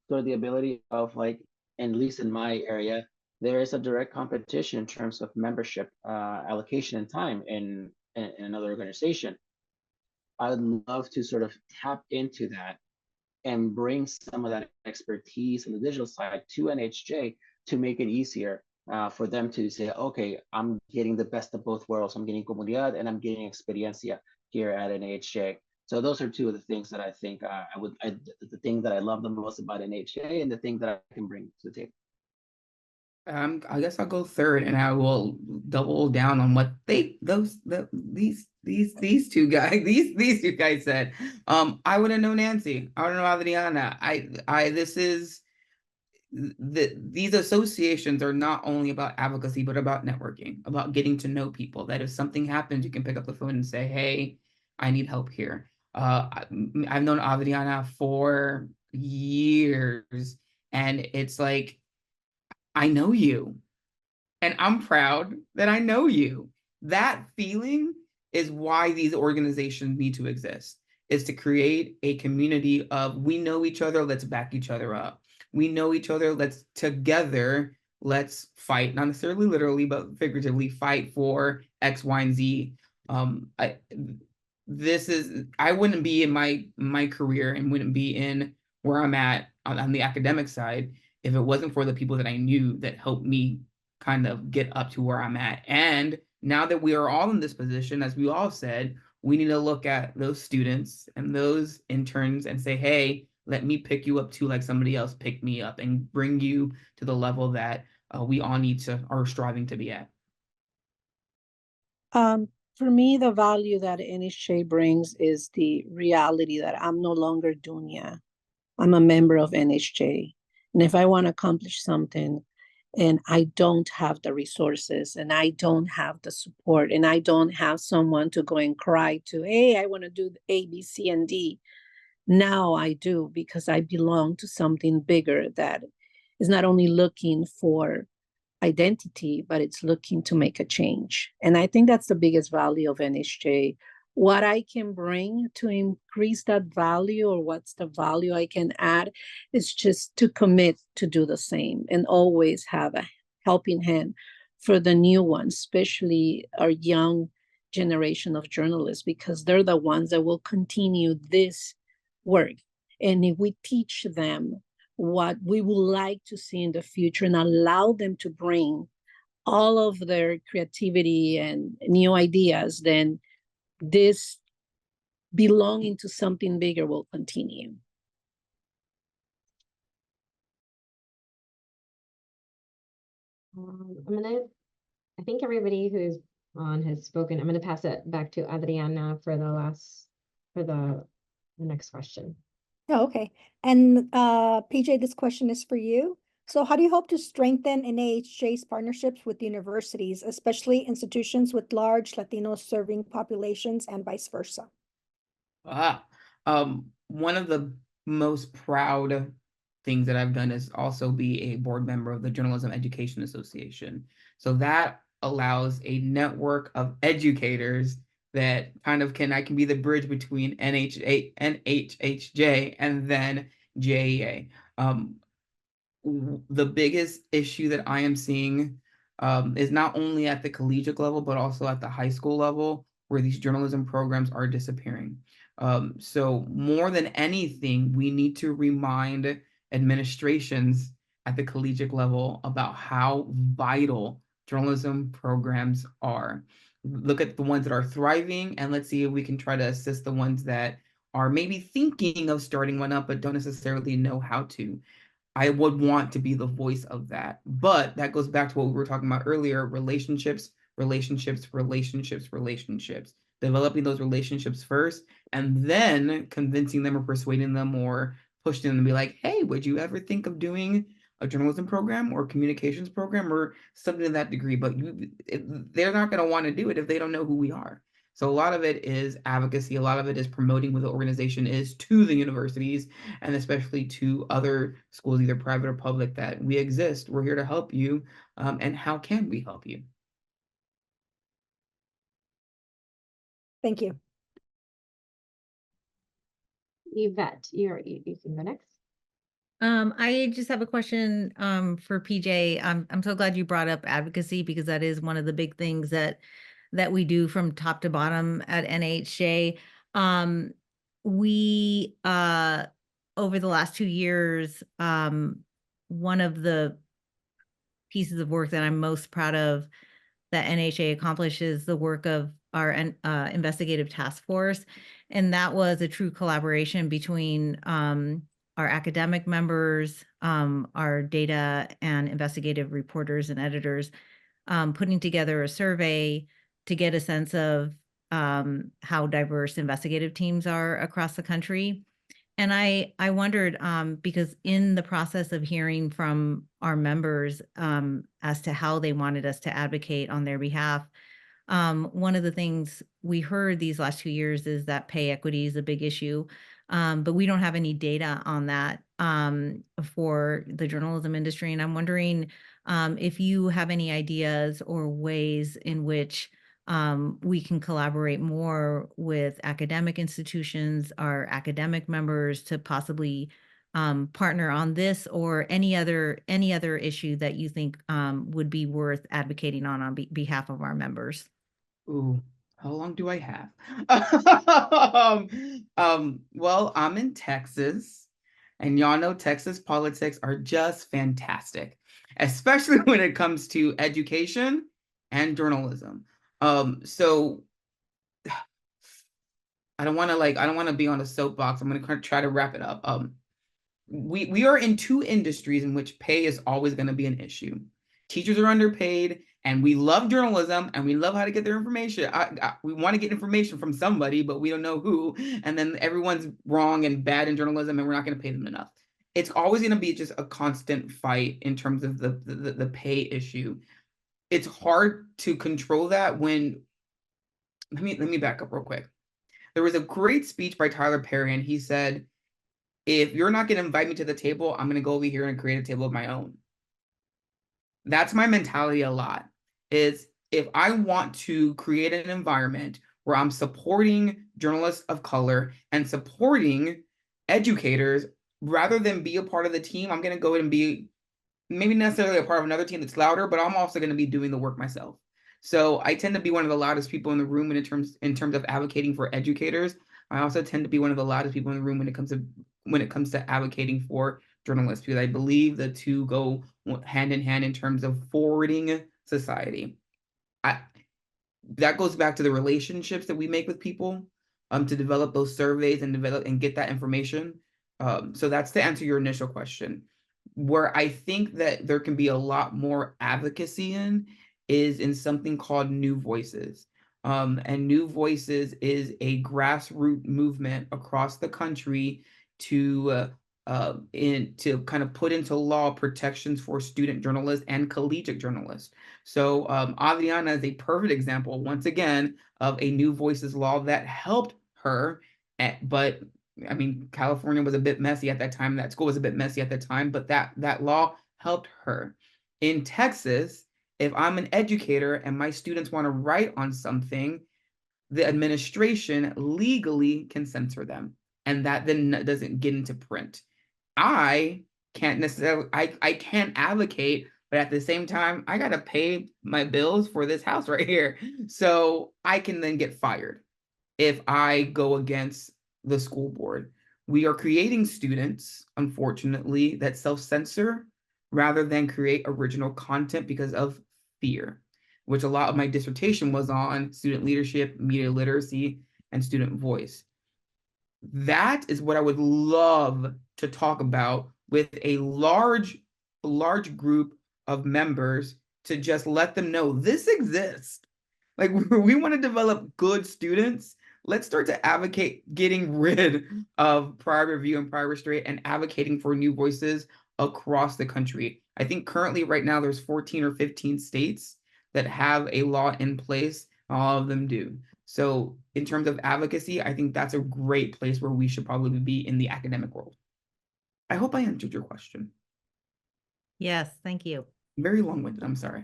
sort of the ability of, like, at least in my area, there is a direct competition in terms of membership allocation and time in another organization. I would love to sort of tap into that and bring some of that expertise on the digital side to NHJ to make it easier for them to say, okay, I'm getting the best of both worlds. I'm getting comunidad and I'm getting experiencia here at NHJ. So those are two of the things that I think the thing that I love the most about NHJ and the thing that I can bring to the table. I guess I'll go third, and I will double down on what these two guys said. I would have known Nancy. I would have known Adriana. These associations are not only about advocacy, but about networking, about getting to know people. That if something happens, you can pick up the phone and say, "Hey, I need help here." I've known Adriana for years, and it's like, I know you, and I'm proud that I know you. That feeling is why these organizations need to exist. is to create a community of, we know each other, let's back each other up. We know each other, let's fight, not necessarily literally, but figuratively fight for X, Y, and Z. I wouldn't be in my career and wouldn't be in where I'm at on the academic side if it wasn't for the people that I knew that helped me kind of get up to where I'm at. And now that we are all in this position, as we all said, we need to look at those students and those interns and say, hey, let me pick you up too, like somebody else picked me up, and bring you to the level that we all are striving to be at. For me, the value that NHJ brings is the reality that I'm no longer Dunya. I'm a member of NHJ. And if I want to accomplish something and I don't have the resources and I don't have the support and I don't have someone to go and cry to, hey, I want to do A, B, C, and D. Now I do, because I belong to something bigger that is not only looking for identity, but it's looking to make a change. And I think that's the biggest value of NHJ. What I can bring to increase that value, or what's the value I can add, is just to commit to do the same and always have a helping hand for the new ones, especially our young generation of journalists, because they're the ones that will continue this work. And if we teach them what we would like to see in the future and allow them to bring all of their creativity and new ideas, then this belonging to something bigger will continue. I think everybody who's on has spoken. I'm gonna pass it back to Adriana for the next question. Oh, okay. And PJ, this question is for you. So how do you hope to strengthen NAHJ's partnerships with universities, especially institutions with large Latino serving populations and vice versa? One of the most proud things that I've done is also be a board member of the Journalism Education Association. So that allows a network of educators that I can be the bridge between NHJ and then JEA. The biggest issue that I am seeing is not only at the collegiate level, but also at the high school level, where these journalism programs are disappearing. So more than anything, we need to remind administrations at the collegiate level about how vital journalism programs are. Look at the ones that are thriving, and let's see if we can try to assist the ones that are maybe thinking of starting one up, but don't necessarily know how to. I would want to be the voice of that. But that goes back to what we were talking about earlier, relationships. Developing those relationships first, and then convincing them or persuading them or pushing them to be like, hey, would you ever think of doing a journalism program or communications program or something to that degree? But they're not going to want to do it if they don't know who we are. So a lot of it is advocacy. A lot of it is promoting what the organization is to the universities, and especially to other schools, either private or public, that we exist. We're here to help you. And how can we help you? Thank you. Yvette, you can go next. I just have a question for PJ. I'm so glad you brought up advocacy, because that is one of the big things that we do from top to bottom at NAHJ. We over the last 2 years, one of the pieces of work that I'm most proud of that NAHJ accomplishes the work of our investigative task force. And that was a true collaboration between our academic members, our data and investigative reporters and editors, putting together a survey to get a sense of how diverse investigative teams are across the country. And I wondered, because in the process of hearing from our members as to how they wanted us to advocate on their behalf, one of the things we heard these last 2 years is that pay equity is a big issue, but we don't have any data on that for the journalism industry. And I'm wondering if you have any ideas or ways in which we can collaborate more with academic institutions, our academic members, to possibly partner on this or any other issue that you think would be worth advocating on behalf of our members. Ooh, how long do I have? Well, I'm in Texas, and y'all know Texas politics are just fantastic, especially when it comes to education and journalism. So I don't want to be on a soapbox. I'm going to try to wrap it up. We are in two industries in which pay is always going to be an issue. Teachers are underpaid, and we love journalism, and we love how to get their information. We want to get information from somebody, but we don't know who. And then everyone's wrong and bad in journalism, and we're not going to pay them enough. It's always going to be just a constant fight in terms of the pay issue. It's hard to control that when. Let me back up real quick. There was a great speech by Tyler Perry, and he said, if you're not going to invite me to the table, I'm going to go over here and create a table of my own. That's my mentality a lot, is if I want to create an environment where I'm supporting journalists of color and supporting educators, rather than be a part of the team, I'm going to go in and be maybe necessarily a part of another team that's louder, but I'm also going to be doing the work myself. So I tend to be one of the loudest people in the room in terms of advocating for educators. I also tend to be one of the loudest people in the room when it comes to advocating for journalists, because I believe the two go hand in hand in terms of forwarding society. That goes back to the relationships that we make with people, to develop those surveys and get that information. So that's to answer your initial question. Where I think that there can be a lot more advocacy is in something called New Voices. And New Voices is a grassroots movement across the country to kind of put into law protections for student journalists and collegiate journalists. So Adriana is a perfect example, once again, of a New Voices law that helped her, but I mean, California was a bit messy at that time. That school was a bit messy at the time, but that law helped her. In Texas, if I'm an educator and my students want to write on something, the administration legally can censor them, and that then doesn't get into print. I can't necessarily, I can't advocate, but at the same time, I got to pay my bills for this house right here. So I can then get fired if I go against the school board. We are creating students, unfortunately, that self-censor rather than create original content because of fear, which a lot of my dissertation was on student leadership, media literacy, and student voice. That is what I would love to talk about with a large group of members, to just let them know this exists. Like, we want to develop good students. Let's start to advocate getting rid of prior review and prior restraint and advocating for new voices across the country. I think currently right now there's 14 or 15 states that have a law in place. All of them do. So in terms of advocacy, I think that's a great place where we should probably be in the academic world. I hope I answered your question. Yes, thank you. Very long-winded, I'm sorry.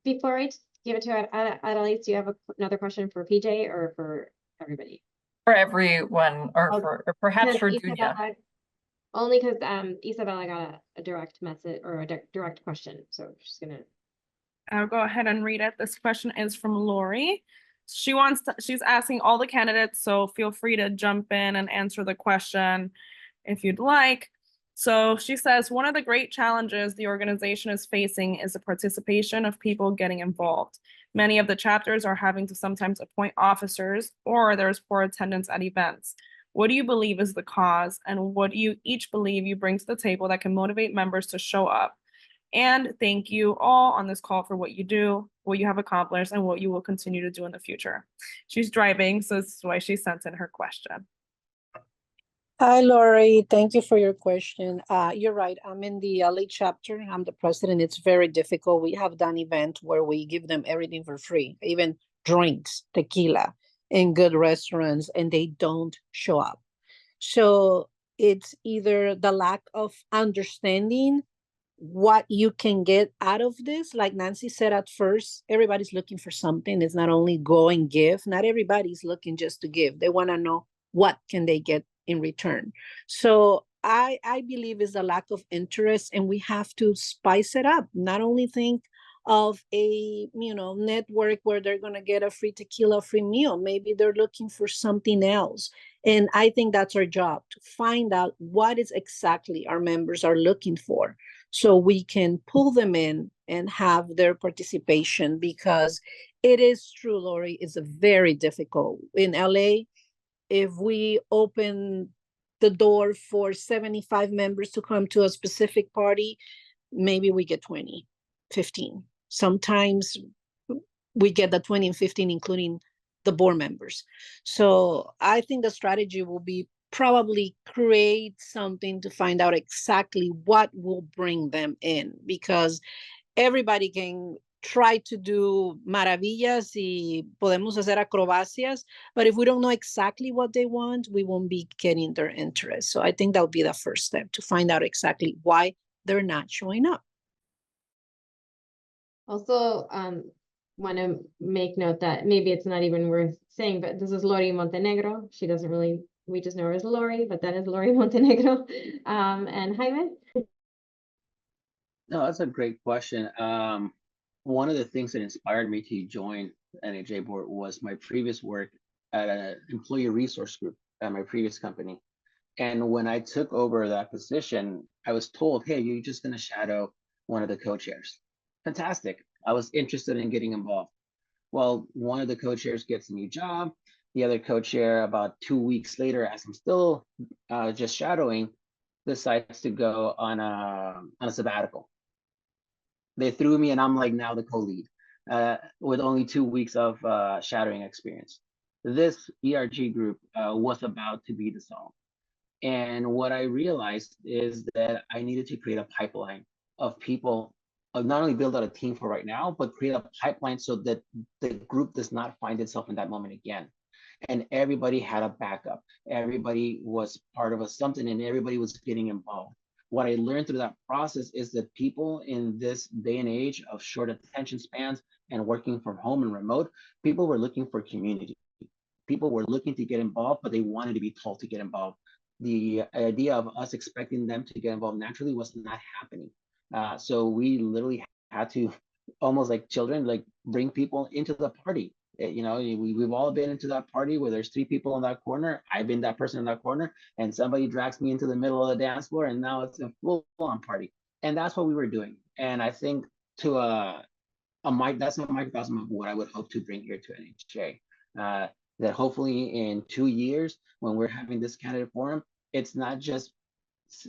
Before I give it to Adelaide, do you have another question for PJ or for everybody? For everyone, or or perhaps for Julia. Only because Isabella got a direct message or a direct question, so she's gonna. I'll go ahead and read it. This question is from Lori. She's asking all the candidates, so feel free to jump in and answer the question if you'd like. So she says, one of the great challenges the organization is facing is the participation of people getting involved. Many of the chapters are having to sometimes appoint officers, or there's poor attendance at events. What do you believe is the cause, and what do you each believe you bring to the table that can motivate members to show up? And thank you all on this call for what you do, what you have accomplished, and what you will continue to do in the future. She's driving, so this is why she sent in her question. Hi, Lori. Thank you for your question. You're right. I'm in the LA chapter. I'm the president. It's very difficult. We have done events where we give them everything for free, even drinks, tequila, in good restaurants, and they don't show up. So it's either the lack of understanding what you can get out of this. Like Nancy said, at first, everybody's looking for something. It's not only go and give. Not everybody's looking just to give. They want to know what can they get in return. So I believe is a lack of interest, and we have to spice it up. Not only think of a network where they're going to get a free tequila, free meal. Maybe they're looking for something else. And I think that's our job, to find out what is exactly our members are looking for, so we can pull them in and have their participation. Because it is true, Lori, it's a very difficult. In LA, if we open the door for 75 members to come to a specific party, maybe we get 20, 15. Sometimes we get the 20 and 15, including the board members. So I think the strategy will be probably create something to find out exactly what will bring them in, because everybody can try to do maravillas y podemos hacer acrobacias, but if we don't know exactly what they want, we won't be getting their interest. So I think that'll be the first step, to find out exactly why they're not showing up. Also, want to make note that maybe it's not even worth saying, but this is Lori Montenegro. She doesn't really, we just know her as Lori, but that is Lori Montenegro. And Jaime? No, that's a great question. One of the things that inspired me to join NAHJ board was my previous work at an employee resource group at my previous company. And when I took over that position, I was told, hey, you're just going to shadow one of the co-chairs. Fantastic. I was interested in getting involved. Well, one of the co-chairs gets a new job. The other co-chair, about 2 weeks later, as I'm still just shadowing, decides to go on a sabbatical. They threw me, and I'm like now the co-lead with only 2 weeks of shadowing experience. This ERG group was about to be dissolved. And what I realized is that I needed to create a pipeline of people, not only build out a team for right now, but create a pipeline so that the group does not find itself in that moment again. And everybody had a backup. Everybody was part of something, and everybody was getting involved. What I learned through that process is that people in this day and age of short attention spans and working from home and remote, people were looking for community. People were looking to get involved, but they wanted to be told to get involved. The idea of us expecting them to get involved naturally was not happening. So we literally had to, almost like children, like bring people into the party. We've all been into that party where there's 3 people in that corner. I've been that person in that corner, and somebody drags me into the middle of the dance floor, and now it's a full-on party. And that's what we were doing. And I think to that's a microcosm of what I would hope to bring here to NHJ. That hopefully in 2 years, when we're having this candidate forum, it's not just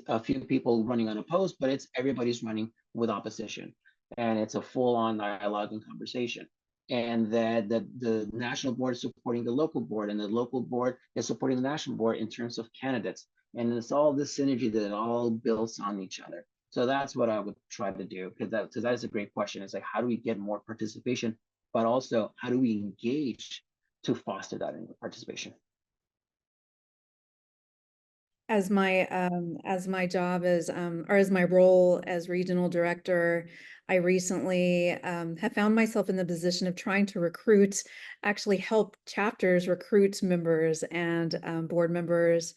a few people running unopposed, but it's everybody's running with opposition. And it's a full-on dialogue and conversation. And that the national board is supporting the local board, and the local board is supporting the national board in terms of candidates. And it's all this synergy that it all builds on each other. So that's what I would try to do, because that is a great question. It's like, how do we get more participation, but also how do we engage to foster that in participation? As my job as or as my role as regional director, I recently have found myself in the position of trying to actually help chapters recruit members and board members.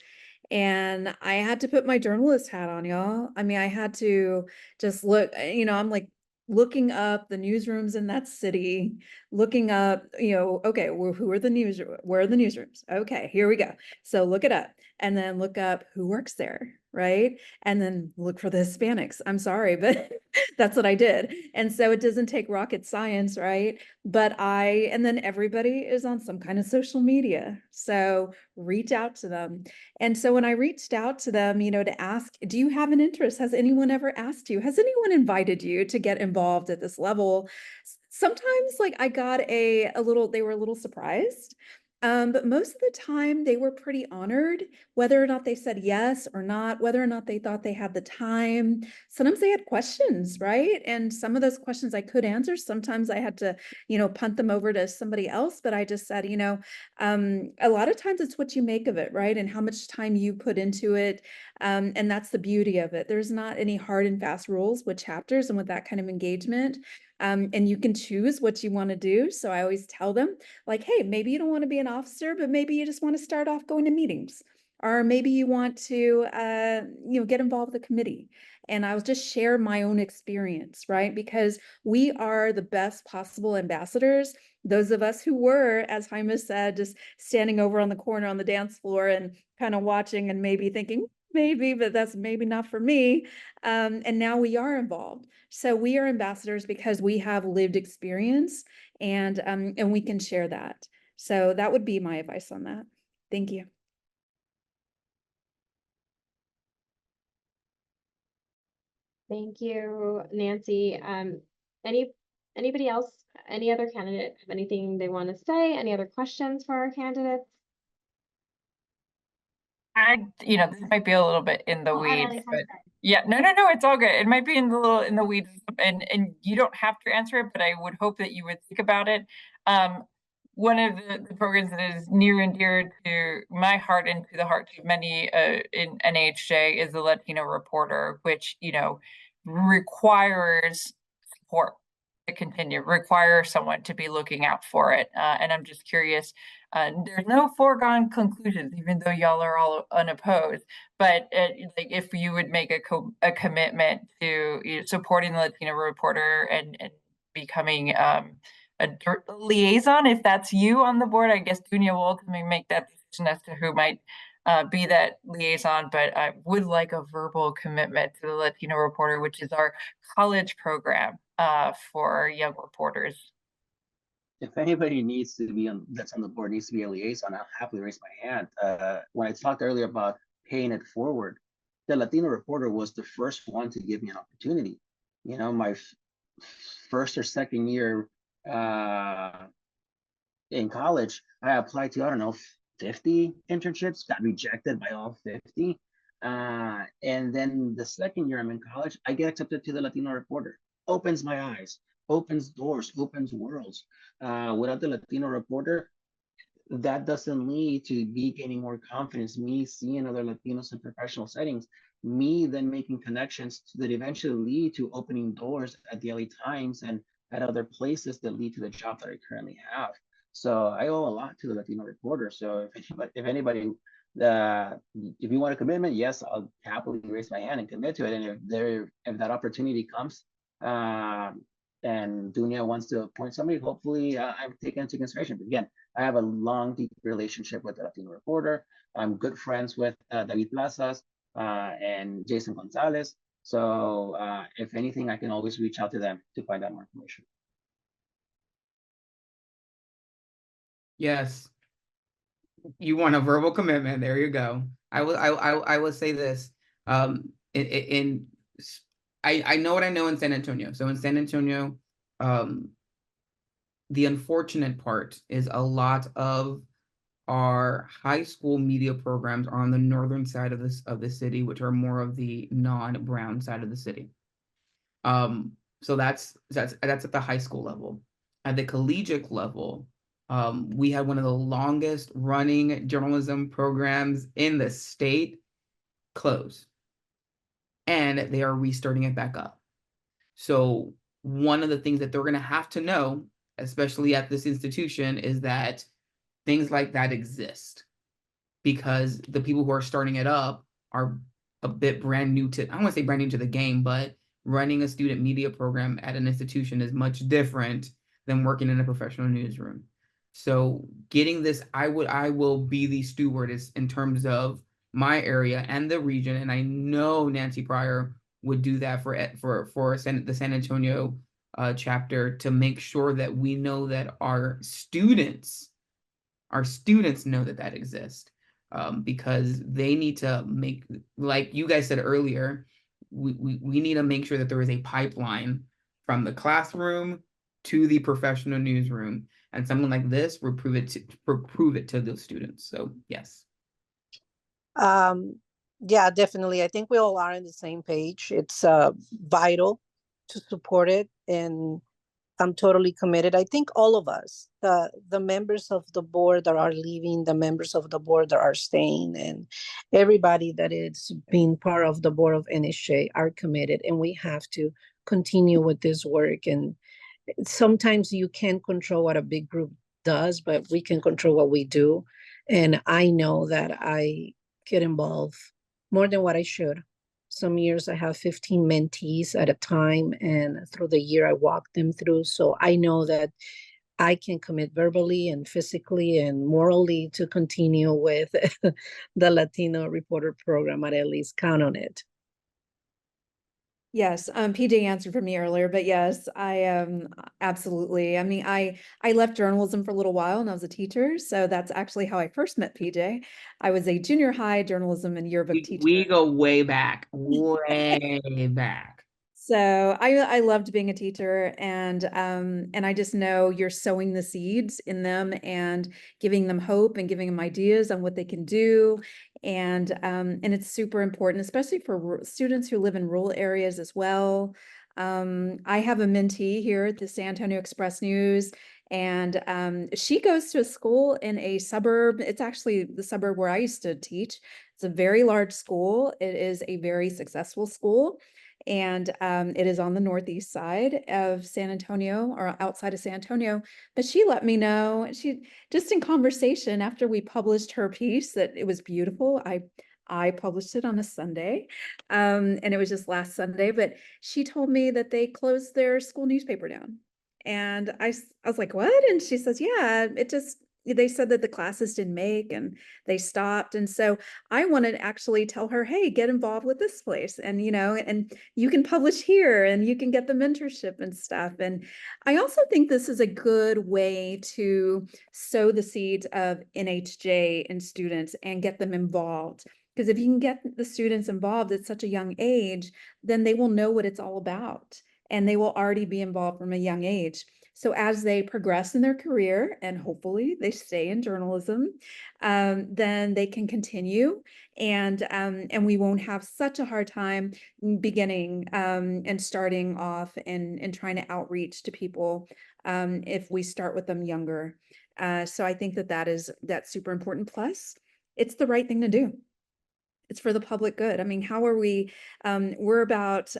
And I had to put my journalist hat on, y'all. I mean, I had to just look, I'm like looking up the newsrooms in that city, looking up, okay, well, where are the newsrooms? Okay, here we go. So look it up, and then look up who works there, right? And then look for the Hispanics. I'm sorry, but that's what I did. And so it doesn't take rocket science, right? And then everybody is on some kind of social media. So reach out to them. And so when I reached out to them, to ask, do you have an interest? Has anyone ever asked you? Has anyone invited you to get involved at this level? Sometimes like I got they were a little surprised. But most of the time they were pretty honored, whether or not they said yes or not, whether or not they thought they had the time. Sometimes they had questions, right? And some of those questions I could answer. Sometimes I had to, punt them over to somebody else. But I just said, a lot of times it's what you make of it, right? And how much time you put into it. And that's the beauty of it. There's not any hard and fast rules with chapters and with that kind of engagement. And you can choose what you want to do. So I always tell them, like, hey, maybe you don't want to be an officer, but maybe you just want to start off going to meetings. Or maybe you want to, get involved with the committee. And I'll just share my own experience, right? Because we are the best possible ambassadors. Those of us who were, as Jaime said, just standing over on the corner on the dance floor and kind of watching and maybe thinking, maybe, but that's maybe not for me. And now we are involved. So we are ambassadors because we have lived experience and we can share that. So that would be my advice on that. Thank you. Thank you, Nancy. Anybody else, any other candidate have anything they want to say? Any other questions for our candidates? This might be a little bit in the weeds, Adelaide, but yeah, no, it's all good. It might be in the weeds, and you don't have to answer it, but I would hope that you would think about it. One of the programs that is near and dear to my heart and to the hearts of many in NAHJ is the Latino Reporter, which requires support to continue, requires someone to be looking out for it. And I'm just curious. There's no foregone conclusions, even though y'all are all unopposed. But like, if you would make a commitment to supporting the Latino Reporter and becoming a liaison, if that's you on the board, I guess Dunia will ultimately make that decision as to who might be that liaison. But I would like a verbal commitment to the Latino Reporter, which is our college program for young reporters. If anybody needs to be that's on the board needs to be a liaison, I'll happily raise my hand. When I talked earlier about paying it forward, the Latino Reporter was the first one to give me an opportunity. My first or second year in college, I applied to, I don't know, 50 internships, got rejected by all 50. And then the second year I'm in college, I get accepted to the Latino Reporter. Opens my eyes, opens doors, opens worlds. Without the Latino Reporter, that doesn't lead to me gaining more confidence, me seeing other Latinos in professional settings, me then making connections that eventually lead to opening doors at the LA Times and at other places that lead to the job that I currently have. So I owe a lot to the Latino Reporter. So if anybody, if you want a commitment, yes, I'll happily raise my hand and commit to it. And if that opportunity comes, and Dunia wants to appoint somebody, hopefully I'm taken into consideration. But again, I have a long, deep relationship with the Latino Reporter. I'm good friends with David Plazas and Jason Gonzalez. So if anything, I can always reach out to them to find out more information. Yes. You want a verbal commitment. There you go. I will say this. I know what I know in San Antonio. So in San Antonio, the unfortunate part is a lot of our high school media programs are on the northern side of the city, which are more of the non-brown side of the city. So that's at the high school level. At the collegiate level, we had one of the longest running journalism programs in the state close, and they are restarting it back up. So one of the things that they're going to have to know, especially at this institution, is that things like that exist, because the people who are starting it up are a bit brand new to, I don't want to say brand new to the game, but running a student media program at an institution is much different than working in a professional newsroom. So getting this, I will be the steward in terms of my area and the region. And I know Nancy Pryor would do that for the San Antonio chapter, to make sure that we know that our students know that exists, because they need to make, like you guys said earlier, we need to make sure that there is a pipeline from the classroom to the professional newsroom, and something like this will prove it to those students. So yes. Yeah, definitely. I think we all are on the same page. It's vital to support it, and I'm totally committed. I think all of us, the members of the board that are leaving, the members of the board that are staying, and everybody that is being part of the board of NHJ are committed, and we have to continue with this work. And sometimes you can't control what a big group does, but we can control what we do. And I know that I get involved more than what I should. Some years I have 15 mentees at a time, and through the year I walk them through. So I know that I can commit verbally and physically and morally to continue with the Latino Reporter Program. I'd at least count on it. Yes, PJ answered for me earlier, but yes, I absolutely. I mean, I left journalism for a little while and I was a teacher, so that's actually how I first met PJ. I was a junior high journalism and yearbook teacher. We go way back, way back. So I loved being a teacher, and I just know you're sowing the seeds in them and giving them hope and giving them ideas on what they can do. And it's super important, especially for students who live in rural areas as well. I have a mentee here at the San Antonio Express News, and she goes to a school in a suburb. It's actually the suburb where I used to teach. It's a very large school. It is a very successful school. And it is on the northeast side of San Antonio, or outside of San Antonio. But she let me know, she just in conversation after we published her piece, that it was beautiful. I published it on a Sunday, and it was just last Sunday. But she told me that they closed their school newspaper down, and I was like, "What?" And she says, "Yeah, it just." They said that the classes didn't make and they stopped. And so I wanted to actually tell her, hey, get involved with this place. And, and you can publish here and you can get the mentorship and stuff. And I also think this is a good way to sow the seeds of NHJ in students and get them involved. Because if you can get the students involved at such a young age, then they will know what it's all about and they will already be involved from a young age. So as they progress in their career, and hopefully they stay in journalism, then they can continue, and we won't have such a hard time beginning and starting off and trying to outreach to people if we start with them younger. So I think that's super important. Plus, it's the right thing to do. It's for the public good. I mean, how are we? We're about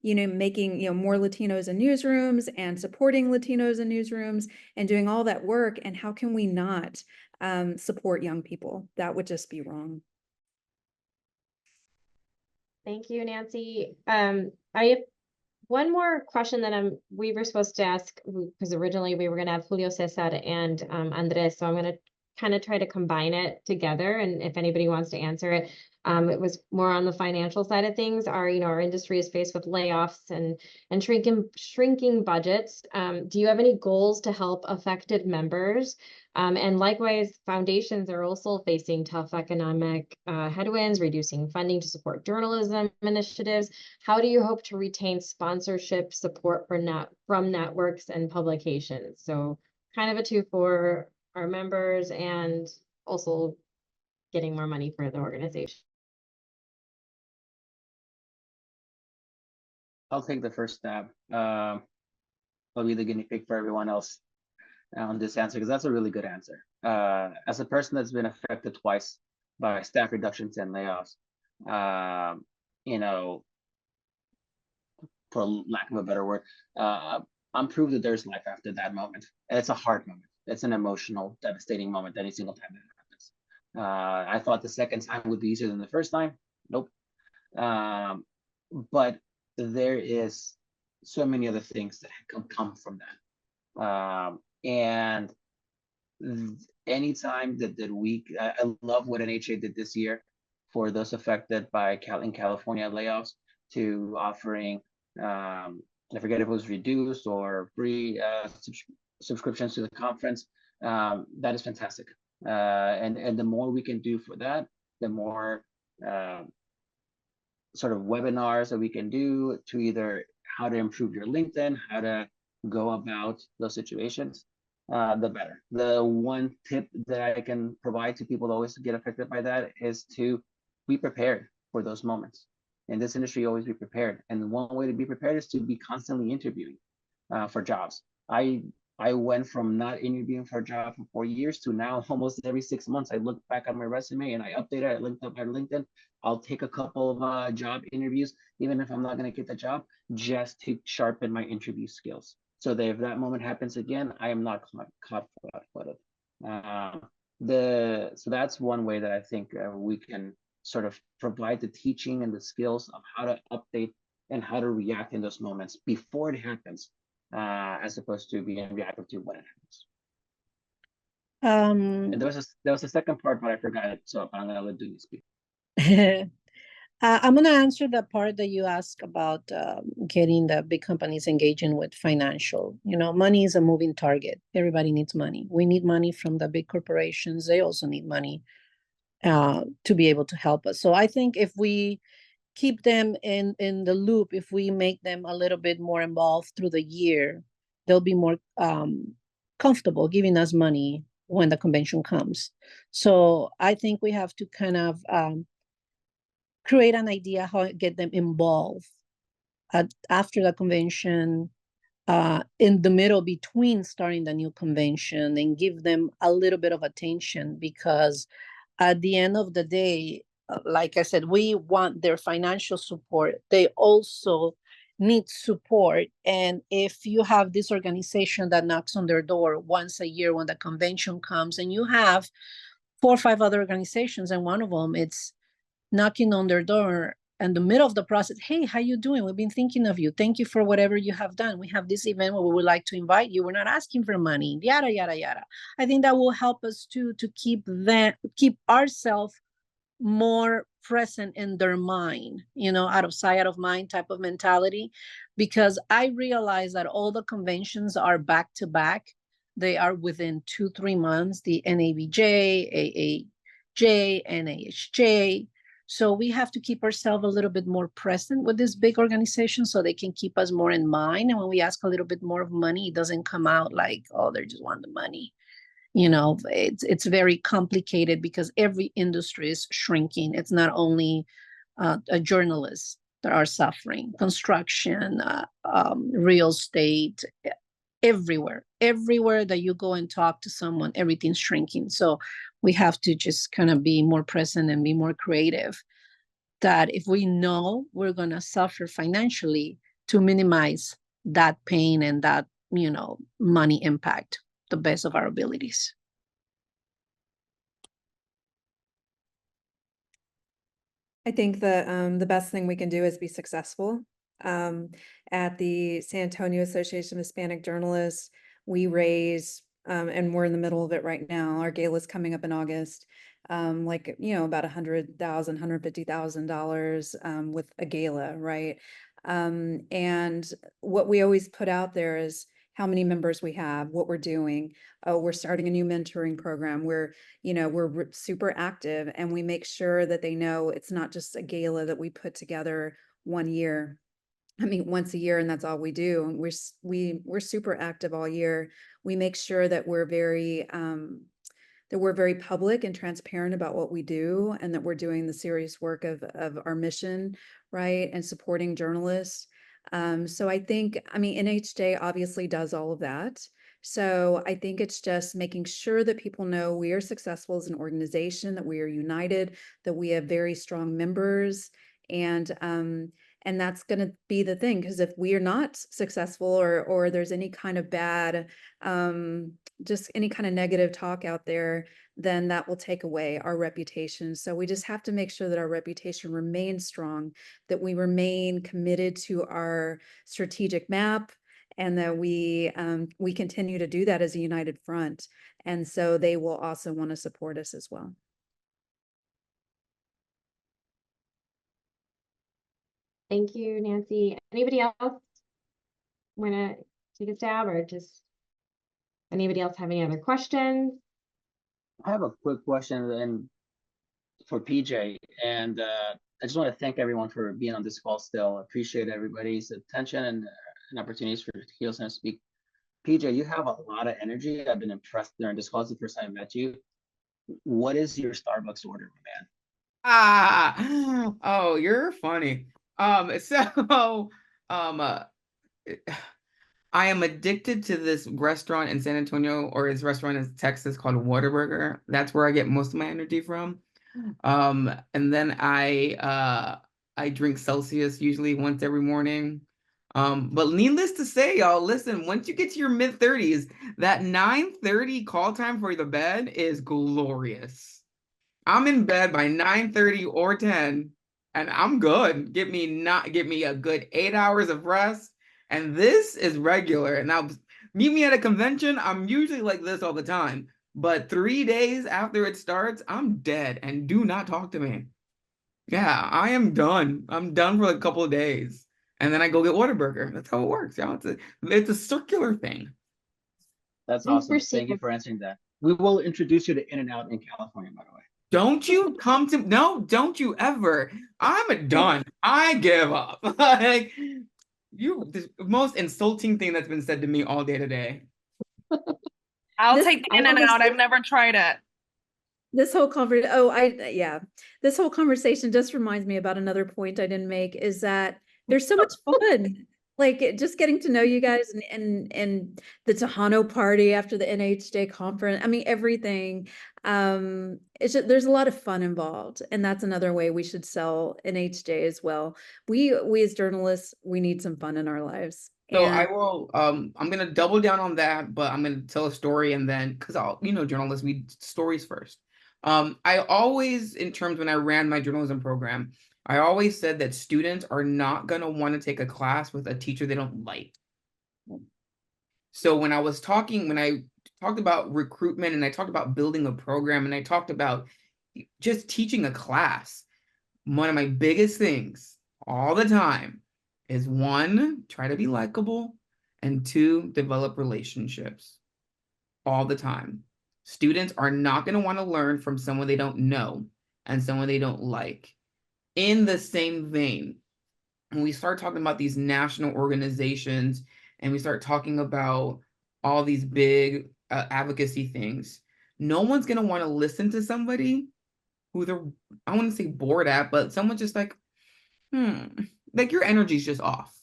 making more Latinos in newsrooms and supporting Latinos in newsrooms and doing all that work. And how can we not support young people? That would just be wrong. Thank you, Nancy. I have one more question that we were supposed to ask, because originally we were going to have Julio Cesar and Andres, so I'm going to kind of try to combine it together. And if anybody wants to answer it, it was more on the financial side of things. Our industry is faced with layoffs and shrinking budgets. Do you have any goals to help affected members? And likewise, foundations are also facing tough economic headwinds, reducing funding to support journalism initiatives. How do you hope to retain sponsorship support from networks and publications? So kind of a two for our members and also getting more money for the organization. I'll take the first stab. I'll be the guinea pig for everyone else on this answer, because that's a really good answer. As a person that's been affected twice by staff reductions and layoffs, for lack of a better word, I'm proof that there's life after that moment. And it's a hard moment. It's an emotional, devastating moment any single time that happens. I thought the second time would be easier than the first time. Nope. But there is so many other things that can come from that. And anytime that I love what NHA did this year for those affected by in California layoffs, to offering, I forget if it was reduced or free subscriptions to the conference. That is fantastic. And the more we can do for that, the more sort of webinars that we can do to either how to improve your LinkedIn, how to go about those situations, the better. The one tip that I can provide to people that always get affected by that is to be prepared for those moments. In this industry, always be prepared. And one way to be prepared is to be constantly interviewing. for jobs. I went from not interviewing for a job for 4 years to now almost every 6 months. I look back at my resume and I update it. I linked up my LinkedIn. I'll take a couple of job interviews, even if I'm not going to get the job, just to sharpen my interview skills. So that if that moment happens again, I am not caught flat-footed. So that's one way that I think we can sort of provide the teaching and the skills of how to update and how to react in those moments before it happens, as opposed to being reactive to when it happens. And there was a second part, but I forgot it. So I'm gonna let Duny speak. I'm going to answer the part that you asked about getting the big companies engaging with financial. You know, money is a moving target. Everybody needs money. We need money from the big corporations. They also need money to be able to help us. So I think if we keep them in the loop, if we make them a little bit more involved through the year, they'll be more comfortable giving us money when the convention comes. So I think we have to kind of create an idea how to get them involved after the convention, in the middle between starting the new convention, and give them a little bit of attention, because at the end of the day, like I said, we want their financial support. They also need support. And if you have this organization that knocks on their door once a year when the convention comes, and you have 4 or 5 other organizations, and one of them it's knocking on their door in the middle of the process, hey, how you doing? We've been thinking of you. Thank you for whatever you have done. We have this event where we would like to invite you. We're not asking for money, yada, yada, yada. I think that will help us to keep ourselves more present in their mind, you know, out of sight, out of mind type of mentality. Because I realize that all the conventions are back to back. They are within 2-3 months, the NABJ, AAJ, NAHJ. So we have to keep ourselves a little bit more present with this big organization so they can keep us more in mind. And when we ask a little bit more of money, it doesn't come out like, oh, they just want the money. You know, it's very complicated because every industry is shrinking. It's not only journalists that are suffering, construction, real estate, everywhere that you go and talk to someone, everything's shrinking. So we have to just kind of be more present and be more creative, that if we know we're going to suffer financially, to minimize that pain and that, you know, money impact the best of our abilities. I think the best thing we can do is be successful. At the San Antonio Association of Hispanic Journalists, we raise, and we're in the middle of it right now. Our gala is coming up in August, like, you know, about $100,000, $150,000 with a gala, right? And what we always put out there is how many members we have, what we're doing. Oh, we're starting a new mentoring program. We're super active, and we make sure that they know it's not just a gala that we put together once a year, and that's all we do. And we're super active all year. We make sure that we're very public and transparent about what we do, and that we're doing the serious work of our mission, right? And supporting journalists. So I think, NHJ obviously does all of that. So I think it's just making sure that people know we are successful as an organization, that we are united, that we have very strong members, and that's going to be the thing. Because if we are not successful, or there's any kind of bad, just any kind of negative talk out there, then that will take away our reputation. So we just have to make sure that our reputation remains strong, that we remain committed to our strategic map, and that we continue to do that as a united front. And so they will also want to support us as well. Thank you, Nancy. Anybody else want to take a stab, or just anybody else have any other questions? I have a quick question and for PJ, and I just want to thank everyone for being on this call still. I appreciate everybody's attention and opportunities for to hear and speak. PJ, you have a lot of energy. I've been impressed during this call. It's the first time I met you. What is your Starbucks order, man? Oh, you're funny. So, I am addicted to this restaurant in San Antonio, or this restaurant in Texas called Whataburger. That's where I get most of my energy from. And then I drink Celsius usually once every morning. But needless to say, y'all, listen, once you get to your mid-30s, that 9:30 call time for the bed is glorious. I'm in bed by 9:30 or 10, and I'm good. Get me a good 8 hours of rest. And this is regular. Now, meet me at a convention. I'm usually like this all the time. But 3 days after it starts, I'm dead and do not talk to me. Yeah, I am done. I'm done for like a couple of days. And then I go get Whataburger. That's how it works, y'all. It's a circular thing. That's And awesome. for Thank you for answering that. We will introduce you to In-N-Out in California, by the way. Don't you come to no, don't you ever. I'm done. I give up. Like the most insulting thing that's been said to me all day today. I'll This- take the I In and always- Out. I've never tried it. This whole this whole conversation just reminds me about another point I didn't make, is that there's so much fun. Like just getting to know you guys and the Tejano party after the NAHJ conference. I mean, everything. It's just, there's a lot of fun involved, and that's another way we should sell NAHJ as well. We as journalists, we need some fun in our lives. So And I will I'm gonna double down on that, but I'm gonna tell a story and then because journalists, we stories first. I always, in terms when I ran my journalism program, I always said that students are not gonna want to take a class with a teacher they don't like. So when I talked about recruitment and I talked about building a program and I talked about just teaching a class, one of my biggest things all the time is one, try to be likable, and two, develop relationships all the time. Students are not going to want to learn from someone they don't know and someone they don't like. In the same vein, when we start talking about these national organizations and we start talking about all these big advocacy things, no one's going to want to listen to somebody who they're, I want to say bored at, but someone just like, like your energy's just off.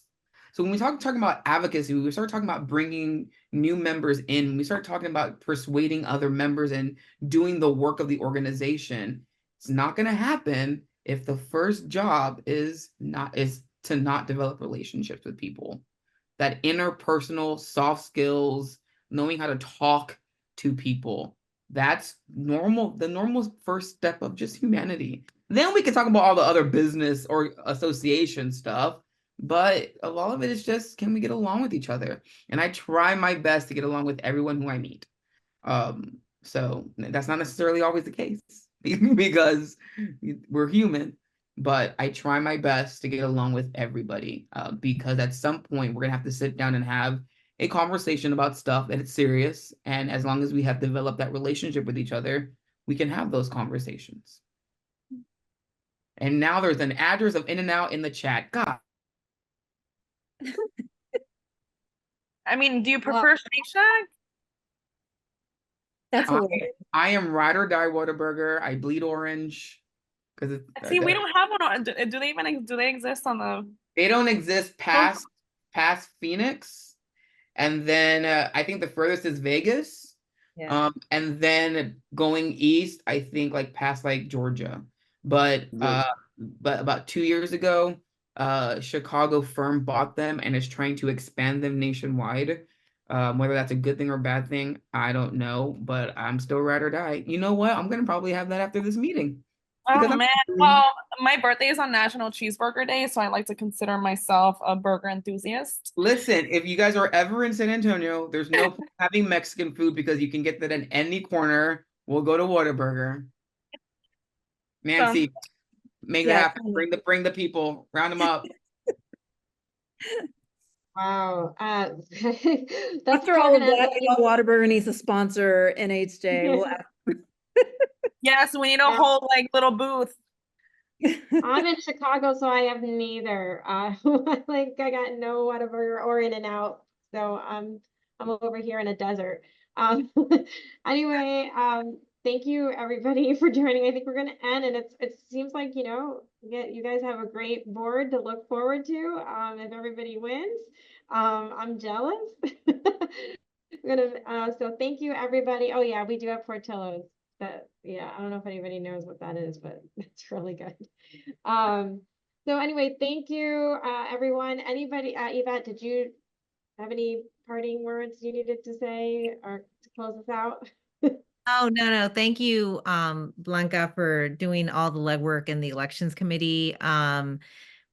So when we talking about advocacy, we start talking about bringing new members in, we start talking about persuading other members and doing the work of the organization. It's not going to happen if the first job is to not develop relationships with people. That interpersonal soft skills, knowing how to talk to people. That's normal, the normal first step of just humanity. Then we can talk about all the other business or association stuff, but a lot of it is just, can we get along with each other? And I try my best to get along with everyone who I meet. So that's not necessarily always the case because we're human, but I try my best to get along with everybody because at some point we're gonna have to sit down and have a conversation about stuff that it's serious. And as long as we have developed that relationship with each other, we can have those conversations. And now there's an address of In-N-Out in the chat. God. I mean, do you prefer Shake Shack? that's a little I am ride or die Whataburger. I bleed orange because See, we don't have one. Do they even exist on the? They don't exist past Phoenix, and then I think the furthest is Vegas. Yeah. And then going east, I think like past like Georgia. But about 2 years ago, Chicago firm bought them and is trying to expand them nationwide. Whether that's a good thing or a bad thing, I don't know, but I'm still ride or die. You know what? I'm gonna probably have that after this meeting. Oh man, well, my birthday is on National Cheeseburger Day, so I like to consider myself a burger enthusiast. Listen, if you guys are ever in San Antonio, there's no point having Mexican food because you can get that in any corner. We'll go to Whataburger. Nancy, make that happen. Bring the people, round them up. Wow. After all of that, Whataburger needs to sponsor NHJ. We'll Yes, we need a whole like little booth. I'm in Chicago, so I have neither. Like I got no Whataburger or In-N-Out, so I'm over here in a desert. Anyway, thank you everybody for joining. I think we're gonna end, and it seems like you guys have a great board to look forward to if everybody wins. I'm jealous. So thank you, everybody. Oh yeah, we do have Portillo's. Yeah, I don't know if anybody knows what that is, but it's really good. So anyway, thank you, everyone. Anybody, Yvette, did you have any parting words you needed to say or to close us out? Oh, no. Thank you, Blanca, for doing all the legwork in the elections committee.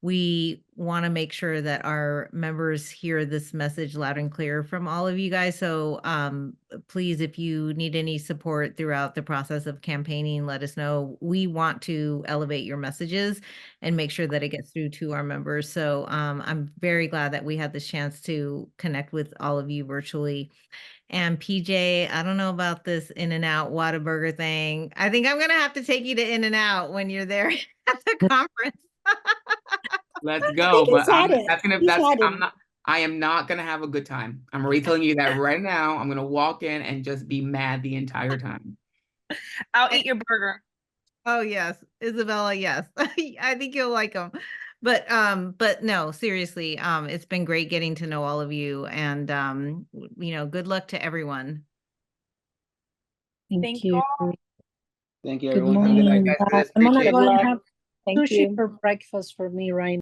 We want to make sure that our members hear this message loud and clear from all of you guys. So please, if you need any support throughout the process of campaigning, let us know. We want to elevate your messages and make sure that it gets through to our members. So I'm very glad that we had this chance to connect with all of you virtually. And PJ, I don't know about this In-N-Out Whataburger thing. I think I'm gonna have to take you to In-N-Out when you're there at the conference. Let's I go. think he's But had it. He's had it. I am not gonna have a good time. I'm already telling you that right now. I'm gonna walk in and just be mad the entire time. I'll eat your burger. Oh yes, Isabella, yes. I think you'll like them. But no, seriously, it's been great getting to know all of you, and good luck to everyone. Thank you. Thank you, Good everyone. Have a good morning. night. Guys, for this. I'm gonna Appreciate go it. and have Thank sushi you. for breakfast for me right